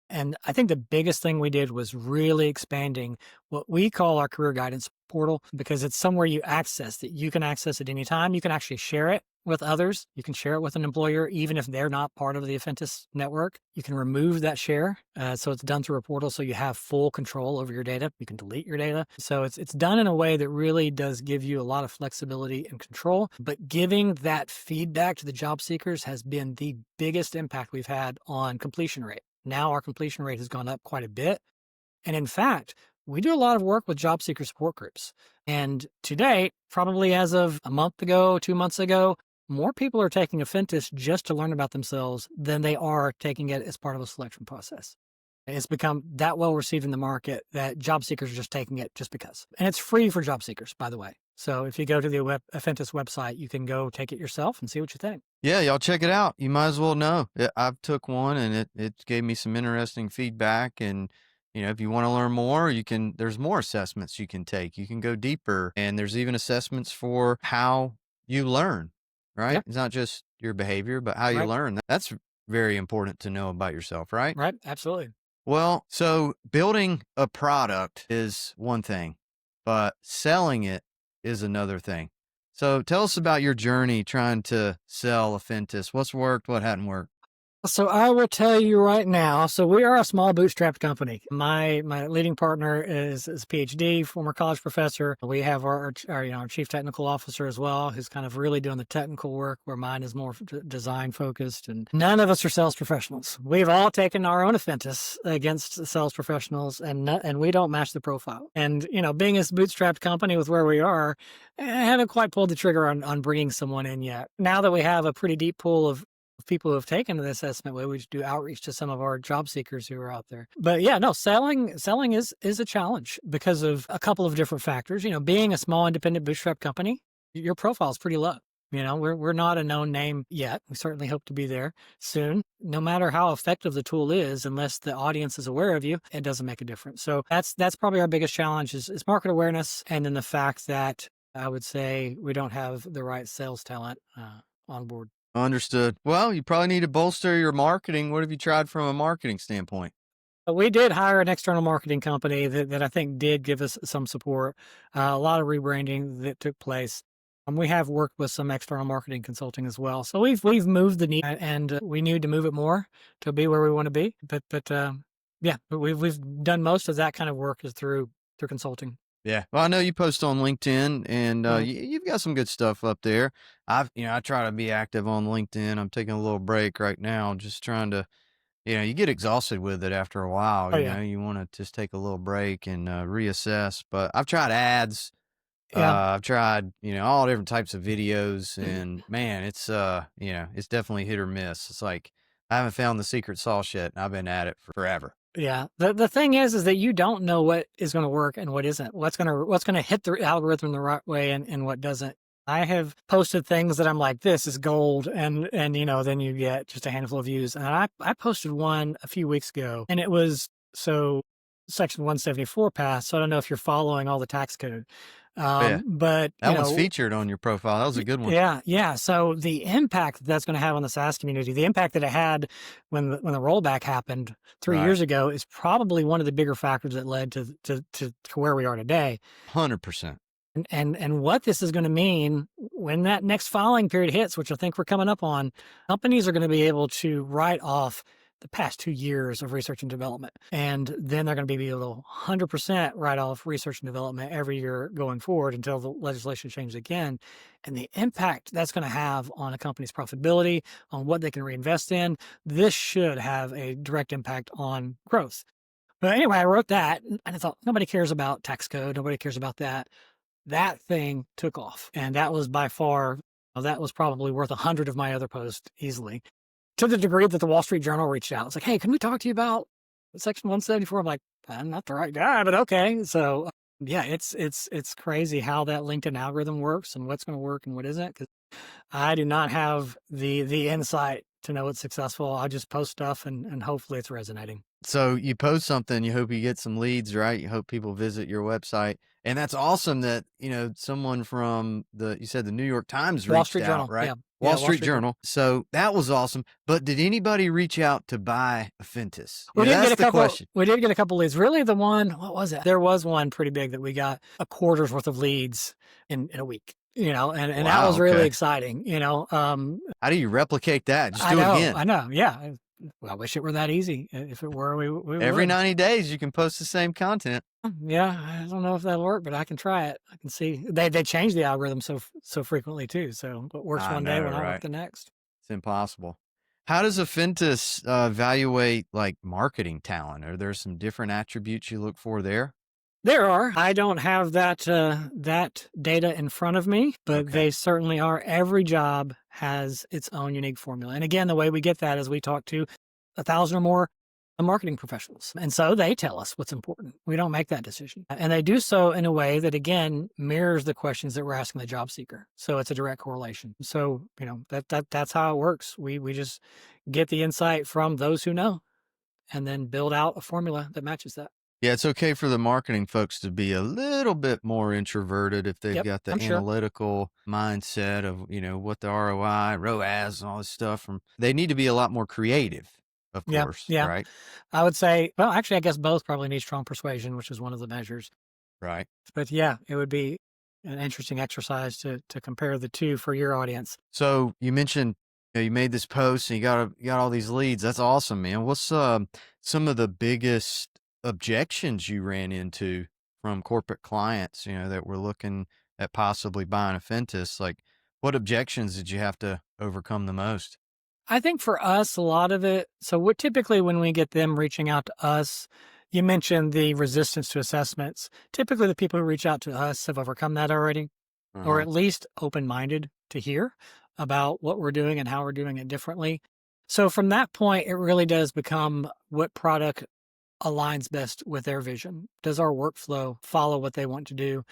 And I think the biggest thing we did was really expanding what we call our career guidance portal, because it's somewhere you access that you can access at any time. You can actually share it with others. You can share it with an employer, even if they're not part of the Affintus network. You can remove that share. So it's done through a portal. So you have full control over your data. You can delete your data. So it's done in a way that really does give you a lot of flexibility and control. But giving that feedback to the job seekers has been the biggest impact we've had on completion rate. Now our completion rate has gone up quite a bit. And in fact, we do a lot of work with job seeker support groups. And to date, probably as of a month ago, 2 months ago, more people are taking Affintus just to learn about themselves than they are taking it as part of a selection process. It's become that well received in the market that job seekers are just taking it just because. And it's free for job seekers, by the way. So if you go to the Affintus website, you can go take it yourself and see what you think. Yeah, y'all check it out. You might as well know. I've took one and it gave me some interesting feedback. And, if you want to learn more, there's more assessments you can take. You can go deeper, and there's even assessments for how you learn, right? Yeah. It's not just your behavior, but how you learn. That's very important to know about yourself, right? Right. Absolutely. Well, so building a product is one thing, but selling it is another thing. So tell us about your journey trying to sell Affintus. What's worked? What hadn't worked? So I will tell you right now. So we are a small bootstrapped company. My leading partner is a PhD, former college professor. We have our chief technical officer as well, who's kind of really doing the technical work, where mine is more design focused. And none of us are sales professionals. We've all taken our own Affintus against sales professionals, and we don't match the profile. And being a bootstrapped company with where we are, I haven't quite pulled the trigger on bringing someone in yet. Now that we have a pretty deep pool of people who have taken the assessment, we just do outreach to some of our job seekers who are out there. But yeah, no, selling is a challenge because of a couple of different factors. Being a small independent bootstrap company, your profile is pretty low. We're not a known name yet. We certainly hope to be there soon. No matter how effective the tool is, unless the audience is aware of you, it doesn't make a difference. So that's probably our biggest challenge is market awareness, and then the fact that I would say we don't have the right sales talent on board. Understood. Well, you probably need to bolster your marketing. What have you tried from a marketing standpoint? We did hire an external marketing company that I think did give us some support. A lot of rebranding that took place. We have worked with some external marketing consulting as well. So we've moved the needle, and we need to move it more to be where we want to be. But we've done most of that kind of work is through consulting. Yeah. Well, I know you post on LinkedIn, and you've got some good stuff up there. I try to be active on LinkedIn. I'm taking a little break right now, just trying to, you get exhausted with it after a while. You want to just take a little break and reassess. But I've tried ads. I've tried, all different types of videos, and man, it's it's definitely hit or miss. It's like I haven't found the secret sauce yet, and I've been at it for forever. Yeah. The thing is that you don't know what is going to work and what isn't. What's going to hit the algorithm the right way and what doesn't. I have posted things that I'm like, this is gold, and then you get just a handful of views. And I posted one a few weeks ago, and it was Section 174 passed. So I don't know if you're following all the tax code. But that one's featured on your profile. That was a good one. Yeah. So the impact that's going to have on the SaaS community, the impact that it had when the rollback happened 3 years ago, is probably one of the bigger factors that led to where we are today. 100%. And what this is going to mean when that next filing period hits, which I think we're coming up on, companies are going to be able to write off the past 2 years of research and development. And then they're going to be able to 100% write off research and development every year going forward until the legislation changes again. And the impact that's going to have on a company's profitability, on what they can reinvest in, this should have a direct impact on growth. But anyway, I wrote that, and I thought, nobody cares about tax code. Nobody cares about that. That thing took off. And that was by far, that was probably worth 100 of my other posts easily. To the degree that the Wall Street Journal reached out. It's like, hey, can we talk to you about Section 174? I'm like, I'm not the right guy, but okay. So yeah, it's crazy how that LinkedIn algorithm works and what's going to work and what isn't. Because I do not have the insight to know it's successful. I just post stuff and hopefully it's resonating. So you post something, you hope you get some leads, right? You hope people visit your website. And that's awesome that, someone from you said the New York Times Wall reached Street out, Journal, right? yeah. Wall Street Journal. So that was awesome. But did anybody reach out to buy Affintus? That's the question. We did get a couple leads. Really the one, what was it? There was one pretty big that we got a quarter's worth of leads in a week. And Wow, that was really exciting, How do you replicate that? Just do it again. I know. Yeah. Well, I wish it were that easy. If it were, we Every would. 90 days, you can post the same content. Yeah. I don't know if that'll work, but I can try it. I can see they change the algorithm so frequently too. So what works one day will not work the next. It's impossible. How does Affintus evaluate like marketing talent? Are there some different attributes you look for there? There are. I don't have that data in front of me, but Okay. they certainly are. Every job has its own unique formula. And again, the way we get that is we talk to 1,000 or more marketing professionals. And so they tell us what's important. We don't make that decision. And they do so in a way that, again, mirrors the questions that we're asking the job seeker. So it's a direct correlation. So, that's how it works. We just get the insight from those who know and then build out a formula that matches that. Yeah, it's okay for the marketing folks to be a little bit more introverted if they've Yep, got the I'm sure. analytical mindset of, what the ROI, ROAS, and all this stuff. They need to be a lot more creative, of Yeah, course, yeah. right? I would say, well, actually, I guess both probably need strong persuasion, which is one of the measures. Right. But yeah, it would be an interesting exercise to compare the two for your audience. So you mentioned you made this post and you got all these leads. That's awesome, man. What's some of the biggest objections you ran into from corporate clients, that were looking at possibly buying Affintus? Like, what objections did you have to overcome the most? I think for us, a lot of it, so what typically when we get them reaching out to us, you mentioned the resistance to assessments. Typically, the people who reach out to us have overcome that already, or Uh-huh. at least open-minded to hear about what we're doing and how we're doing it differently. So from that point, it really does become what product aligns best with their vision. Does our workflow follow what they want to do?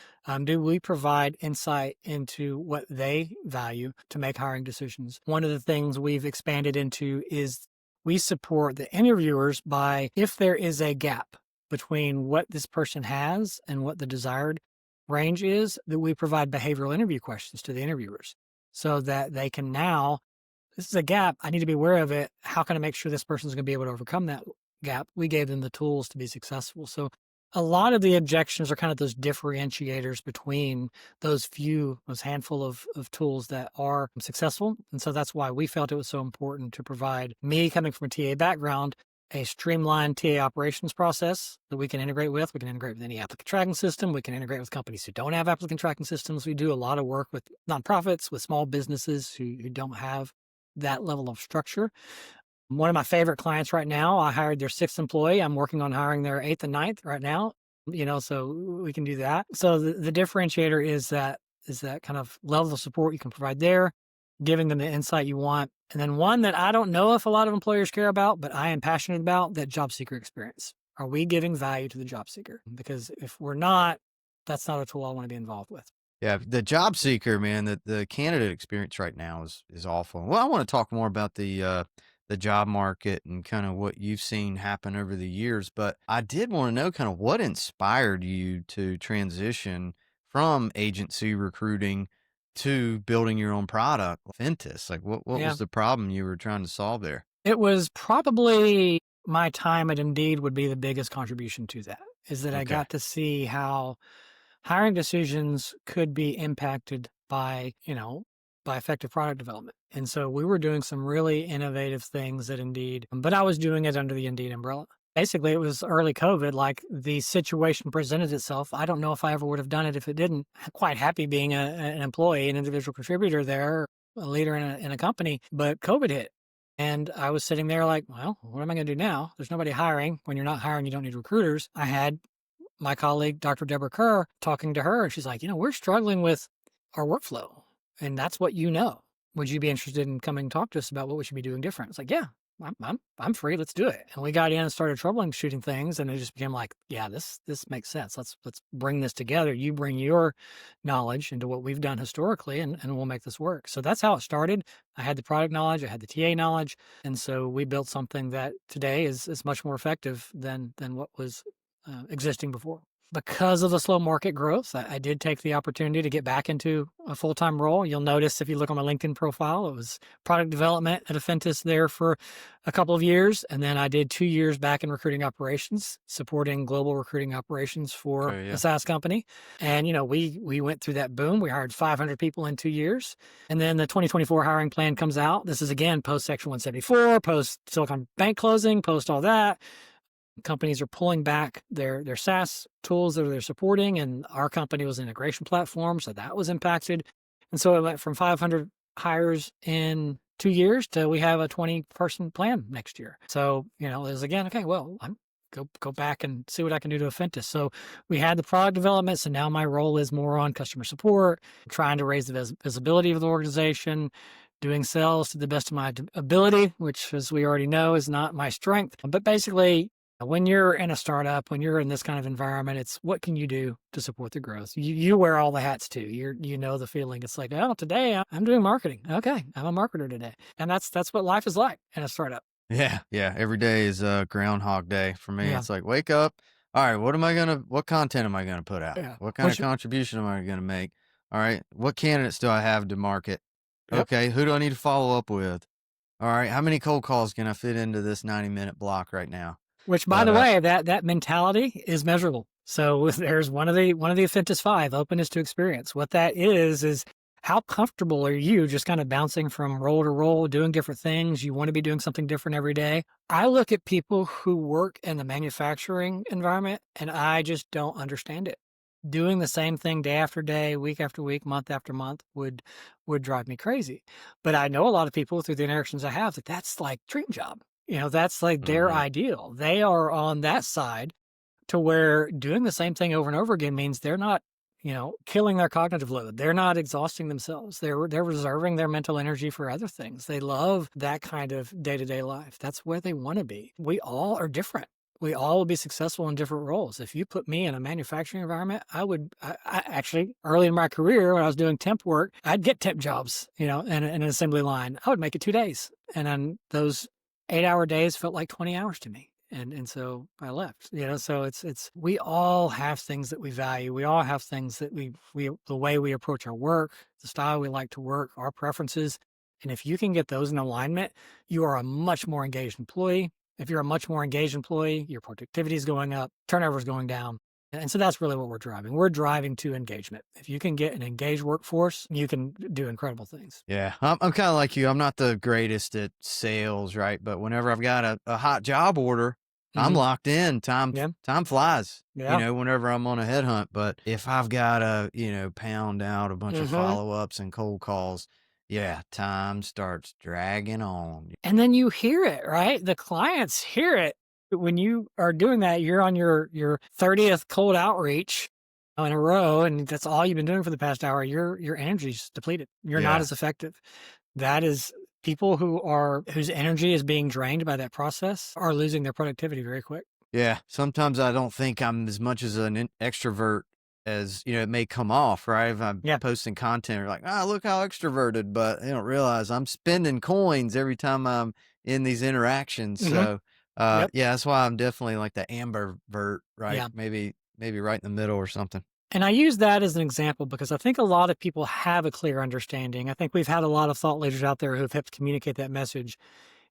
Do we provide insight into what they value to make hiring decisions? One of the things we've expanded into is we support the interviewers by if there is a gap between what this person has and what the desired range is, that we provide behavioral interview questions to the interviewers so that they can now, this is a gap, I need to be aware of it. How can I make sure this person's going to be able to overcome that gap? We gave them the tools to be successful. So a lot of the objections are kind of those differentiators between those handful of tools that are successful. And so that's why we felt it was so important to provide, me coming from a TA background, a streamlined TA operations process that we can integrate with. We can integrate with any applicant tracking system. We can integrate with companies who don't have applicant tracking systems. We do a lot of work with nonprofits, with small businesses who don't have that level of structure. One of my favorite clients right now, I hired their 6th employee. I'm working on hiring their 8th and 9th right now, so we can do that. So the differentiator is that kind of level of support you can provide there, giving them the insight you want. And then one that I don't know if a lot of employers care about, but I am passionate about, that job seeker experience. Are we giving value to the job seeker? Because if we're not, that's not a tool I want to be involved with. Yeah, the job seeker, man, the candidate experience right now is awful. Well, I want to talk more about the job market and kind of what you've seen happen over the years, but I did want to know kind of what inspired you to transition from agency recruiting to building your own product, Affintus. Like, what Yeah. was the problem you were trying to solve there? It was probably my time at Indeed would be the biggest contribution to that, is that I Okay. got to see how hiring decisions could be impacted by effective product development. And so we were doing some really innovative things at Indeed, but I was doing it under the Indeed umbrella. Basically, it was early COVID, like the situation presented itself. I don't know if I ever would have done it if it didn't. I'm quite happy being an employee, an individual contributor there, a leader in a company, but COVID hit. And I was sitting there like, well, what am I going to do now? There's nobody hiring. When you're not hiring, you don't need recruiters. I had my colleague, Dr. Deborah Kerr, talking to her, and she's like, we're struggling with our workflow, and that's what you know. Would you be interested in coming talk to us about what we should be doing different? It's like, yeah, I'm free. Let's do it. And we got in and started troubleshooting things, and it just became like, yeah, this makes sense. Let's bring this together. You bring your knowledge into what we've done historically, and we'll make this work. So that's how it started. I had the product knowledge, I had the TA knowledge, and so we built something that today is much more effective than what was existing before. Because of the slow market growth, I did take the opportunity to get back into a full-time role. You'll notice if you look on my LinkedIn profile, it was product development at Affintus there for a couple of years. And then I did 2 years back in recruiting operations, supporting global recruiting operations for a SaaS company. And, we went through that boom. We hired 500 people in 2 years. And then the 2024 hiring plan comes out. This is, again, post Section 174, post Silicon Bank closing, post all that. Companies are pulling back their SaaS tools that they're supporting, and our company was an integration platform, so that was impacted. And so it went from 500 hires in 2 years till we have a 20-person plan next year. So, it was again, okay, well, I'm go back and see what I can do to Affintus. So we had the product development. So now my role is more on customer support, trying to raise the visibility of the organization, doing sales to the best of my ability, which, as we already know, is not my strength. But basically, when you're in a startup, when you're in this kind of environment, it's what can you do to support the growth? You wear all the hats too. You know the feeling. It's like, oh, today I'm doing marketing. Okay, I'm a marketer today, and that's what life is like in a startup. Yeah. Yeah. Every day is a Groundhog Day for me. Yeah. It's like, wake up. All right. What content am I going to put out? Yeah. What kind of contribution am I going to make? All right. What candidates do I have to market? Yep. Okay. Who do I need to follow up with? All right. How many cold calls can I fit into this 90-minute block right now? Which, by the way, that mentality is measurable. So there's one of the Affintus 5, openness to experience. What that is how comfortable are you just kind of bouncing from role to role, doing different things? You want to be doing something different every day. I look at people who work in the manufacturing environment, and I just don't understand it. Doing the same thing day after day, week after week, month after month would drive me crazy. But I know a lot of people through the interactions I have that's like dream job. That's like their ideal. They are on that side to where doing the same thing over and over again means they're not, killing their cognitive load. They're not exhausting themselves. They're reserving their mental energy for other things. They love that kind of day-to-day life. That's where they want to be. We all are different. We all will be successful in different roles. If you put me in a manufacturing environment, I actually, early in my career, when I was doing temp work, I'd get temp jobs, in an assembly line. I would make it 2 days. And then those 8-hour days felt like 20 hours to me. And so I left, so it's, we all have things that we value. We all have things that we the way we approach our work, the style we like to work, our preferences. And if you can get those in alignment, you are a much more engaged employee. If you're a much more engaged employee, your productivity is going up, turnover is going down. And so that's really what we're driving. We're driving to engagement. If you can get an engaged workforce, you can do incredible things. Yeah. I'm kind of like you. I'm not the greatest at sales, right? But whenever I've got a hot job order, I'm locked in. Time flies, whenever I'm on a headhunt. But if I've got to, pound out a bunch of follow-ups and cold calls, yeah, time starts dragging on. And then you hear it, right? The clients hear it. When you are doing that, you're on your 30th cold outreach in a row, and that's all you've been doing for the past hour. Your energy's depleted. You're not as effective. That is people whose energy is being drained by that process are losing their productivity very quick. Yeah. Sometimes I don't think I'm as much as an extrovert as, it may come off, right? If I'm posting content, or like, look how extroverted, but they don't realize I'm spending coins every time I'm in these interactions. So, that's why I'm definitely like the ambivert, right? Yeah. Maybe right in the middle or something. And I use that as an example because I think a lot of people have a clear understanding. I think we've had a lot of thought leaders out there who have helped communicate that message.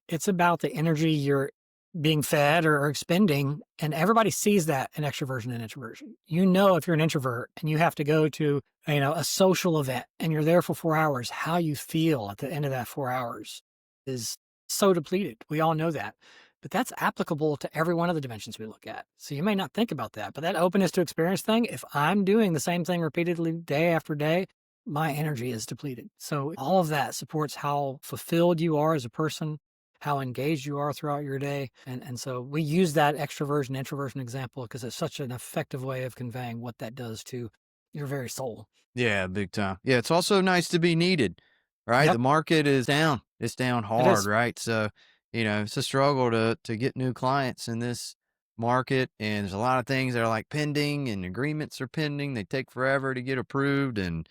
It's about the energy you're being fed or expending, and everybody sees that in extroversion and introversion. If you're an introvert and you have to go to a social event and you're there for 4 hours, how you feel at the end of that 4 hours is so depleted. We all know that. But that's applicable to every one of the dimensions we look at. So you may not think about that, but that openness to experience thing, if I'm doing the same thing repeatedly day after day, my energy is depleted. So all of that supports how fulfilled you are as a person, how engaged you are throughout your day. And so we use that extroversion, introversion example because it's such an effective way of conveying what that does to your very soul. Yeah, big time. Yeah, it's also nice to be needed, right? Yep. The market is down. It's down hard, right? So, it's a struggle to get new clients in this market. And there's a lot of things that are like pending, and agreements are pending. They take forever to get approved, and,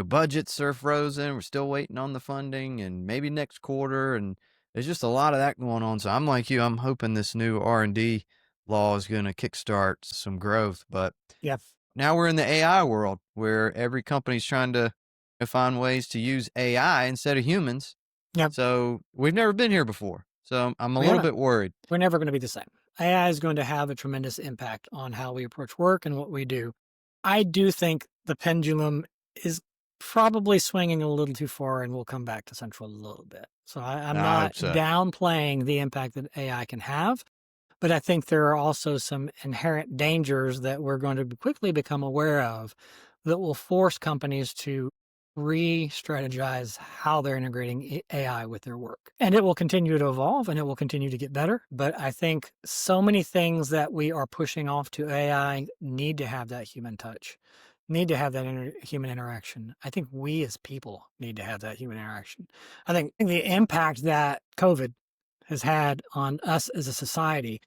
budgets are frozen. We're still waiting on the funding, and maybe next quarter. And there's just a lot of that going on. So I'm like you, I'm hoping this new R&D law is going to kickstart some growth. But now we're in the AI world where every company's trying to find ways to use AI instead of humans. Yep. So we've never been here before. So I'm a little bit worried. We're never going to be the same. AI is going to have a tremendous impact on how we approach work and what we do. I do think the pendulum is probably swinging a little too far, and we'll come back to central a little bit. So I'm not downplaying the impact that AI can have, but I think there are also some inherent dangers that we're going to quickly become aware of that will force companies to re-strategize how they're integrating AI with their work. And it will continue to evolve and it will continue to get better. But I think so many things that we are pushing off to AI need to have that human touch, need to have that human interaction. I think we as people need to have that human interaction. I think the impact that COVID has had on us as a society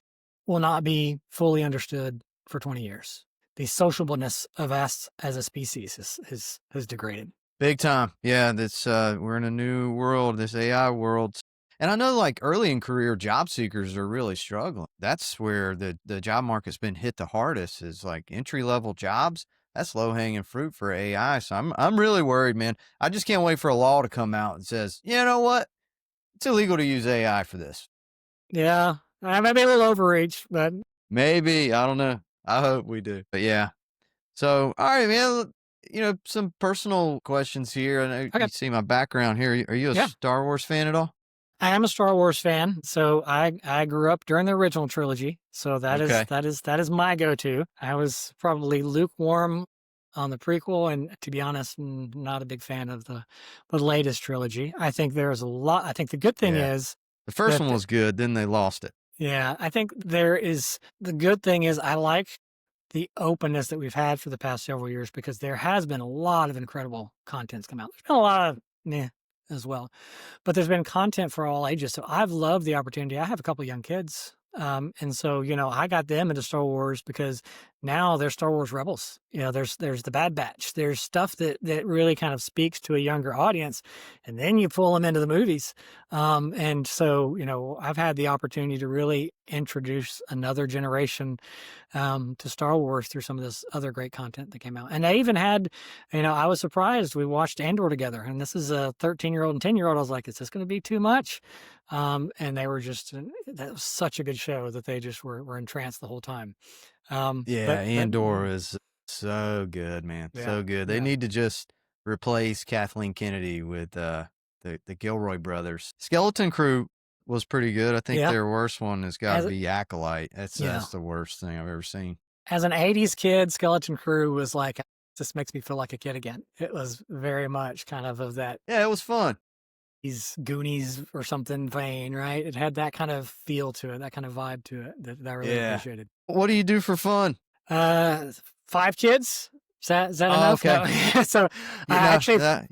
will not be fully understood for 20 years. The sociableness of us as a species has degraded. Big time. Yeah, that's we're in a new world, this AI world. And I know like early in career job seekers are really struggling. That's where the job market's been hit the hardest is like entry level jobs. That's low hanging fruit for AI. So I'm really worried, man. I just can't wait for a law to come out and says, you know what? It's illegal to use AI for this. Yeah, I might be a little overreach, but Maybe. I don't know. I hope we do. But yeah. So, all right, man. You know, some personal questions here. I know you see my background here. Are you a Star Wars fan at all? I am a Star Wars fan. So I grew up during the original trilogy. So that is my go-to. I was probably lukewarm on the prequel, and to be honest, not a big fan of the latest trilogy. I think there's a lot. I think the good thing is the first one was good, then they lost it. Yeah, I think the good thing is I like the openness that we've had for the past several years because there has been a lot of incredible contents come out. There's been a lot of meh as well, but there's been content for all ages. So I've loved the opportunity. I have a couple of young kids. And so, I got them into Star Wars because now they're Star Wars rebels. There's the Bad Batch. There's stuff that really kind of speaks to a younger audience, and then you pull them into the movies. And so, I've had the opportunity to really introduce another generation to Star Wars through some of this other great content that came out. And I even had, I was surprised. We watched Andor together, and this is a 13-year-old and 10-year-old. I was like, is this going to be too much? And they were that was such a good show that they just were entranced the whole time. Andor is so good, man. So good. They need to just replace Kathleen Kennedy with the Gilroy brothers. Skeleton Crew was pretty good. I think their worst one has got to be Acolyte. That's the worst thing I've ever seen. As an 80s kid, Skeleton Crew was like, this makes me feel like a kid again. It was very much kind of that. Yeah, it was fun. These Goonies or something vein, right? It had that kind of feel to it, that kind of vibe to it that I really appreciated. What do you do for fun? 5 kids. Is that enough? Okay. No. So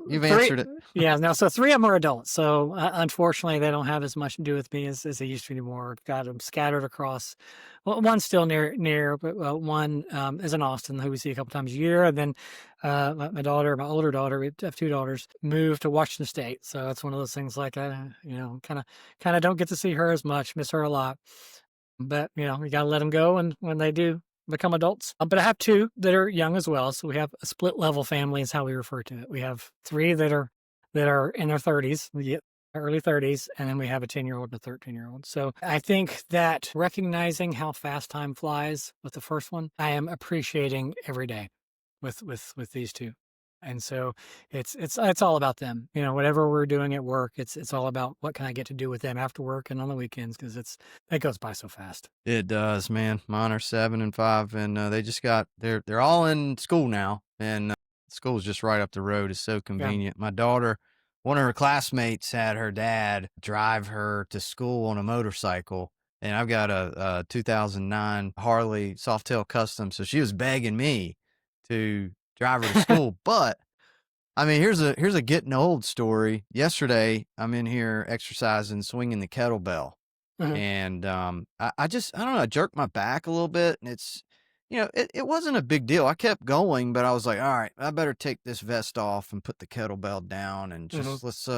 you've answered it. Yeah. No. So 3 of them are adults. So unfortunately, they don't have as much to do with me as they used to anymore. Got them scattered across. Well, one's still near, but one is in Austin, who we see a couple times a year. And then my older daughter, we have 2 daughters, moved to Washington State. So it's one of those things like kind of don't get to see her as much, miss her a lot. But you got to let them go, and when they do become adults. But I have 2 that are young as well. So we have a split level family is how we refer to it. We have 3 that are in their 30s, early 30s, and then we have a 10-year-old and a 13-year-old. So I think that recognizing how fast time flies with the first one, I am appreciating every day with these 2. And so it's all about them. Whatever we're doing at work, it's all about what can I get to do with them after work and on the weekends, because it goes by so fast. It does, man. Mine are 7 and 5, and they just they're all in school now, and school's just right up the road. It's so convenient. My daughter, one of her classmates had her dad drive her to school on a motorcycle, and I've got a 2009 Harley Softail Custom, so she was begging me to drive her to school. But I mean, here's a getting old story. Yesterday, I'm in here exercising, swinging the kettlebell, and I don't know, I jerked my back a little bit, and it's it wasn't a big deal. I kept going, but I was like, all right, I better take this vest off and put the kettlebell down, and just let's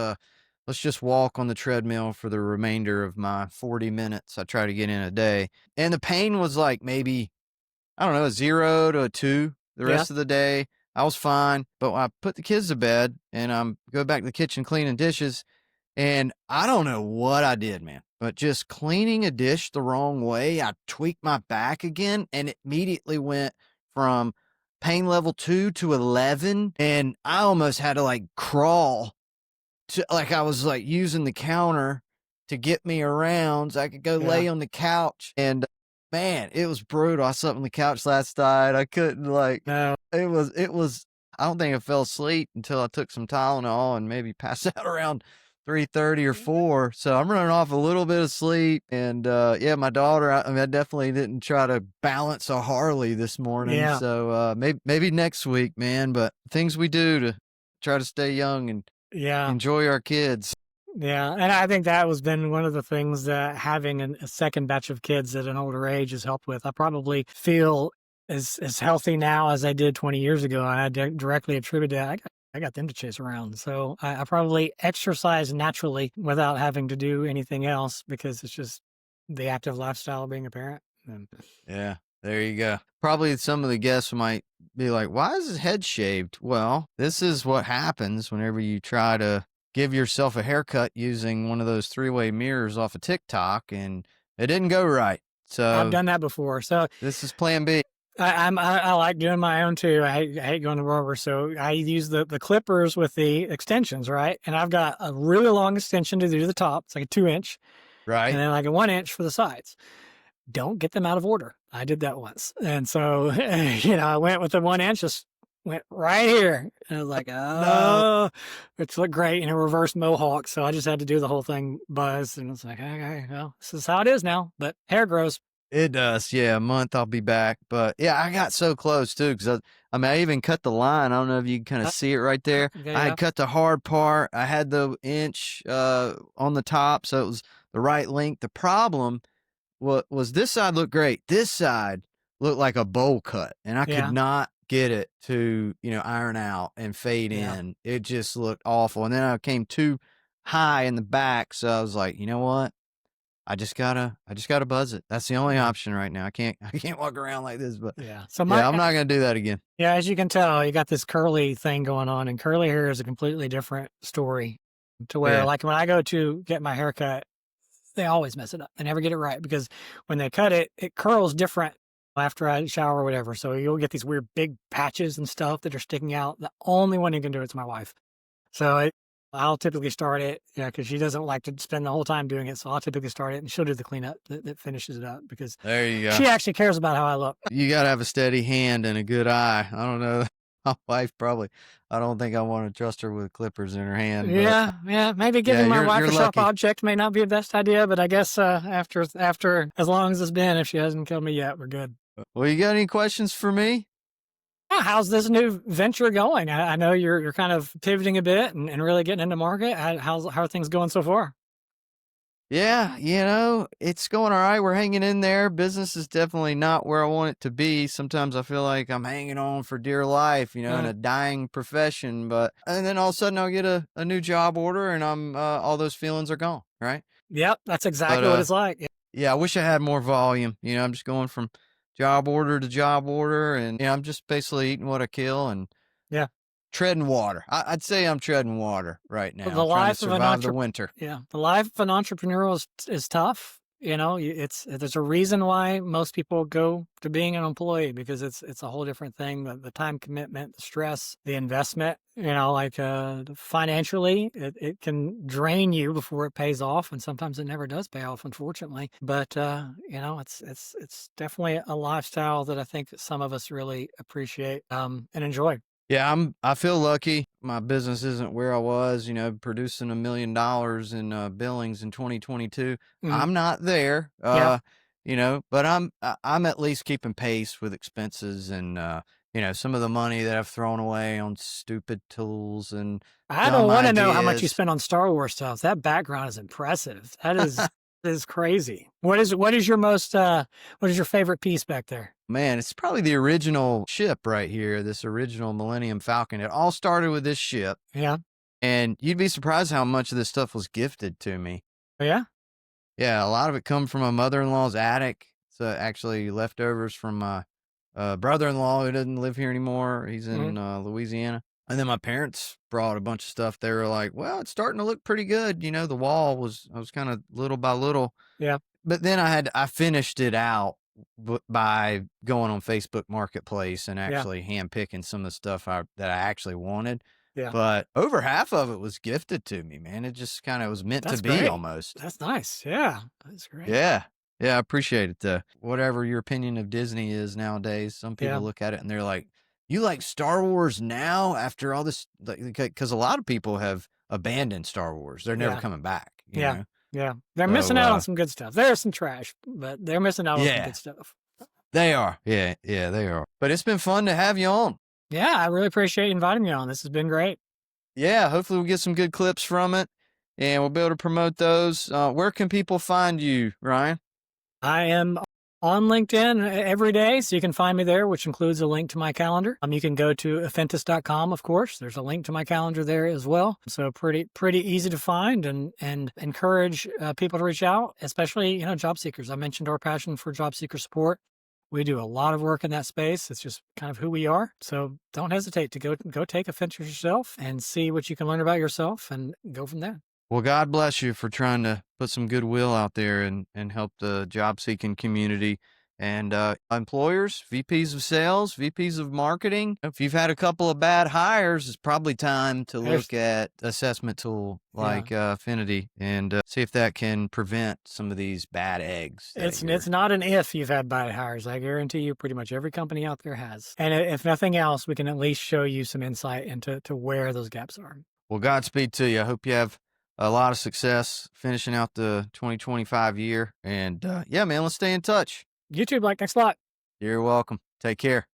just walk on the treadmill for the remainder of my 40 minutes I try to get in a day. And the pain was like maybe, I don't know, a 0 to a 2. The rest of the day, I was fine. But when I put the kids to bed and go back to the kitchen cleaning dishes, and I don't know what I did, man, but just cleaning a dish the wrong way, I tweaked my back again, and it immediately went from pain level 2 to 11, and I almost had to like crawl to, like I was like using the counter to get me around so I could go lay on the couch. And man, it was brutal. I slept on the couch last night. I couldn't it was, I don't think I fell asleep until I took some Tylenol and maybe passed out around 3:30 or 4. So I'm running off a little bit of sleep. And yeah, my daughter, I mean, I definitely didn't try to balance a Harley this morning. Yeah. So maybe next week, man. But things we do to try to stay young and Yeah. enjoy our kids. Yeah. And I think that was been one of the things that having a second batch of kids at an older age has helped with. I probably feel as healthy now as I did 20 years ago. And I directly attribute that. I got them to chase around. So I probably exercise naturally without having to do anything else because it's just the active lifestyle of being a parent. And Yeah, there you go. Probably some of the guests might be like, why is his head shaved? Well, this is what happens whenever you try to give yourself a haircut using one of those 3-way mirrors off of TikTok, and it didn't go right. So I've done that before. So this is plan B. I like doing my own too. I hate going to barber. So I use the clippers with the extensions, right? And I've got a really long extension to do to the top. It's like a 2-inch. Right. And then like a 1-inch for the sides. Don't get them out of order. I did that once. And so, I went with the 1-inch, just went right here. And I was like, oh, it's looked great in a reverse mohawk. So I just had to do the whole thing buzz. And it's like, okay, well, this is how it is now. But hair grows. It does. Yeah, a month I'll be back. But yeah, I got so close too because I even cut the line. I don't know if you can kind of see it right there. Yeah. I had cut the hard part. I had the inch on the top, so it was the right length. The problem was this side looked great. This side looked like a bowl cut, and I could not get it to iron out and fade in. It just looked awful. And then I came too high in the back, so I was like, you know what? I just gotta buzz it. That's the only option right now. I can't walk around like this, but I'm not gonna do that again. Yeah, as you can tell, you got this curly thing going on, and curly hair is a completely different story. To where, like, when I go to get my hair cut, they always mess it up. They never get it right because when they cut it, it curls different after I shower or whatever. So you'll get these weird big patches and stuff that are sticking out. The only one who can do it's my wife. So I'll typically start it, because she doesn't like to spend the whole time doing it. So I'll typically start it, and she'll do the cleanup that finishes it up because there you go. She actually cares about how I look. You got to have a steady hand and a good eye. I don't know. My wife probably, I don't think I want to trust her with clippers in her hand. Yeah. Maybe giving my wife a sharp object may not be the best idea, but I guess after as long as it's been, if she hasn't killed me yet, we're good. Well, you got any questions for me? How's this new venture going? I know you're kind of pivoting a bit and really getting into market. How are things going so far? Yeah, it's going all right. We're hanging in there. Business is definitely not where I want it to be. Sometimes I feel like I'm hanging on for dear life, in a dying profession. And then all of a sudden I'll get a new job order and I'm all those feelings are gone, right? Yep, that's exactly what it's like. Yeah, I wish I had more volume. I'm just going from job order to job order, and I'm just basically eating what I kill and treading water. I'd say I'm treading water right now. The life trying to survive the winter. Yeah, the life of an entrepreneur is tough. There's a reason why most people go to being an employee because it's a whole different thing. The time commitment, the stress, the investment. Financially, it can drain you before it pays off, and sometimes it never does pay off, unfortunately. But it's definitely a lifestyle that I think some of us really appreciate and enjoy. Yeah, I feel lucky. My business isn't where I was, producing $1 million in billings in 2022. I'm not there, but I'm at least keeping pace with expenses and, some of the money that I've thrown away on stupid tools and I don't want to know how much you spend on Star Wars stuff. That background is impressive. That is crazy. What is your favorite piece back there? Man, it's probably the original ship right here, this original Millennium Falcon. It all started with this ship. Yeah. And you'd be surprised how much of this stuff was gifted to me. Oh, yeah? Yeah, a lot of it come from my mother-in-law's attic. It's actually leftovers from my brother-in-law who doesn't live here anymore. He's in Louisiana. And then my parents brought a bunch of stuff. They were like, well, it's starting to look pretty good. The wall I was kind of little by little. Yeah. But then I finished it out by going on Facebook Marketplace and actually handpicking some of the stuff that I actually wanted. Yeah. But over half of it was gifted to me, man. It just kind of was meant to be great. almost. That's nice. Yeah. That's great. Yeah. Yeah, I appreciate it. Whatever your opinion of Disney is nowadays, some people look at it and they're like, You like Star Wars now after all this? Because a lot of people have abandoned Star Wars. They're never coming back. You know? Yeah. They're missing out on some good stuff. There's some trash, but they're missing out on some good stuff. They are. Yeah, they are. But it's been fun to have you on. Yeah, I really appreciate you inviting me on. This has been great. Yeah, hopefully we'll get some good clips from it, and we'll be able to promote those. Where can people find you, Ryan? I am on LinkedIn every day, so you can find me there, which includes a link to my calendar. You can go to Affintus.com, of course. There's a link to my calendar there as well. So pretty easy to find, and encourage people to reach out, especially, job seekers. I mentioned our passion for job seeker support. We do a lot of work in that space. It's just kind of who we are. So don't hesitate to go take Affintus yourself and see what you can learn about yourself and go from there. Well, God bless you for trying to put some goodwill out there and help the job-seeking community. And employers, VPs of sales, VPs of marketing, if you've had a couple of bad hires, it's probably time to look at assessment tool like Affinity and see if that can prevent some of these bad eggs. It's not an if you've had bad hires. I guarantee you pretty much every company out there has. And if nothing else, we can at least show you some insight into where those gaps are. Well, Godspeed to you. I hope you have a lot of success finishing out the 2025 year. And yeah, man, let's stay in touch. You too, Blake. Thanks a lot. You're welcome. Take care.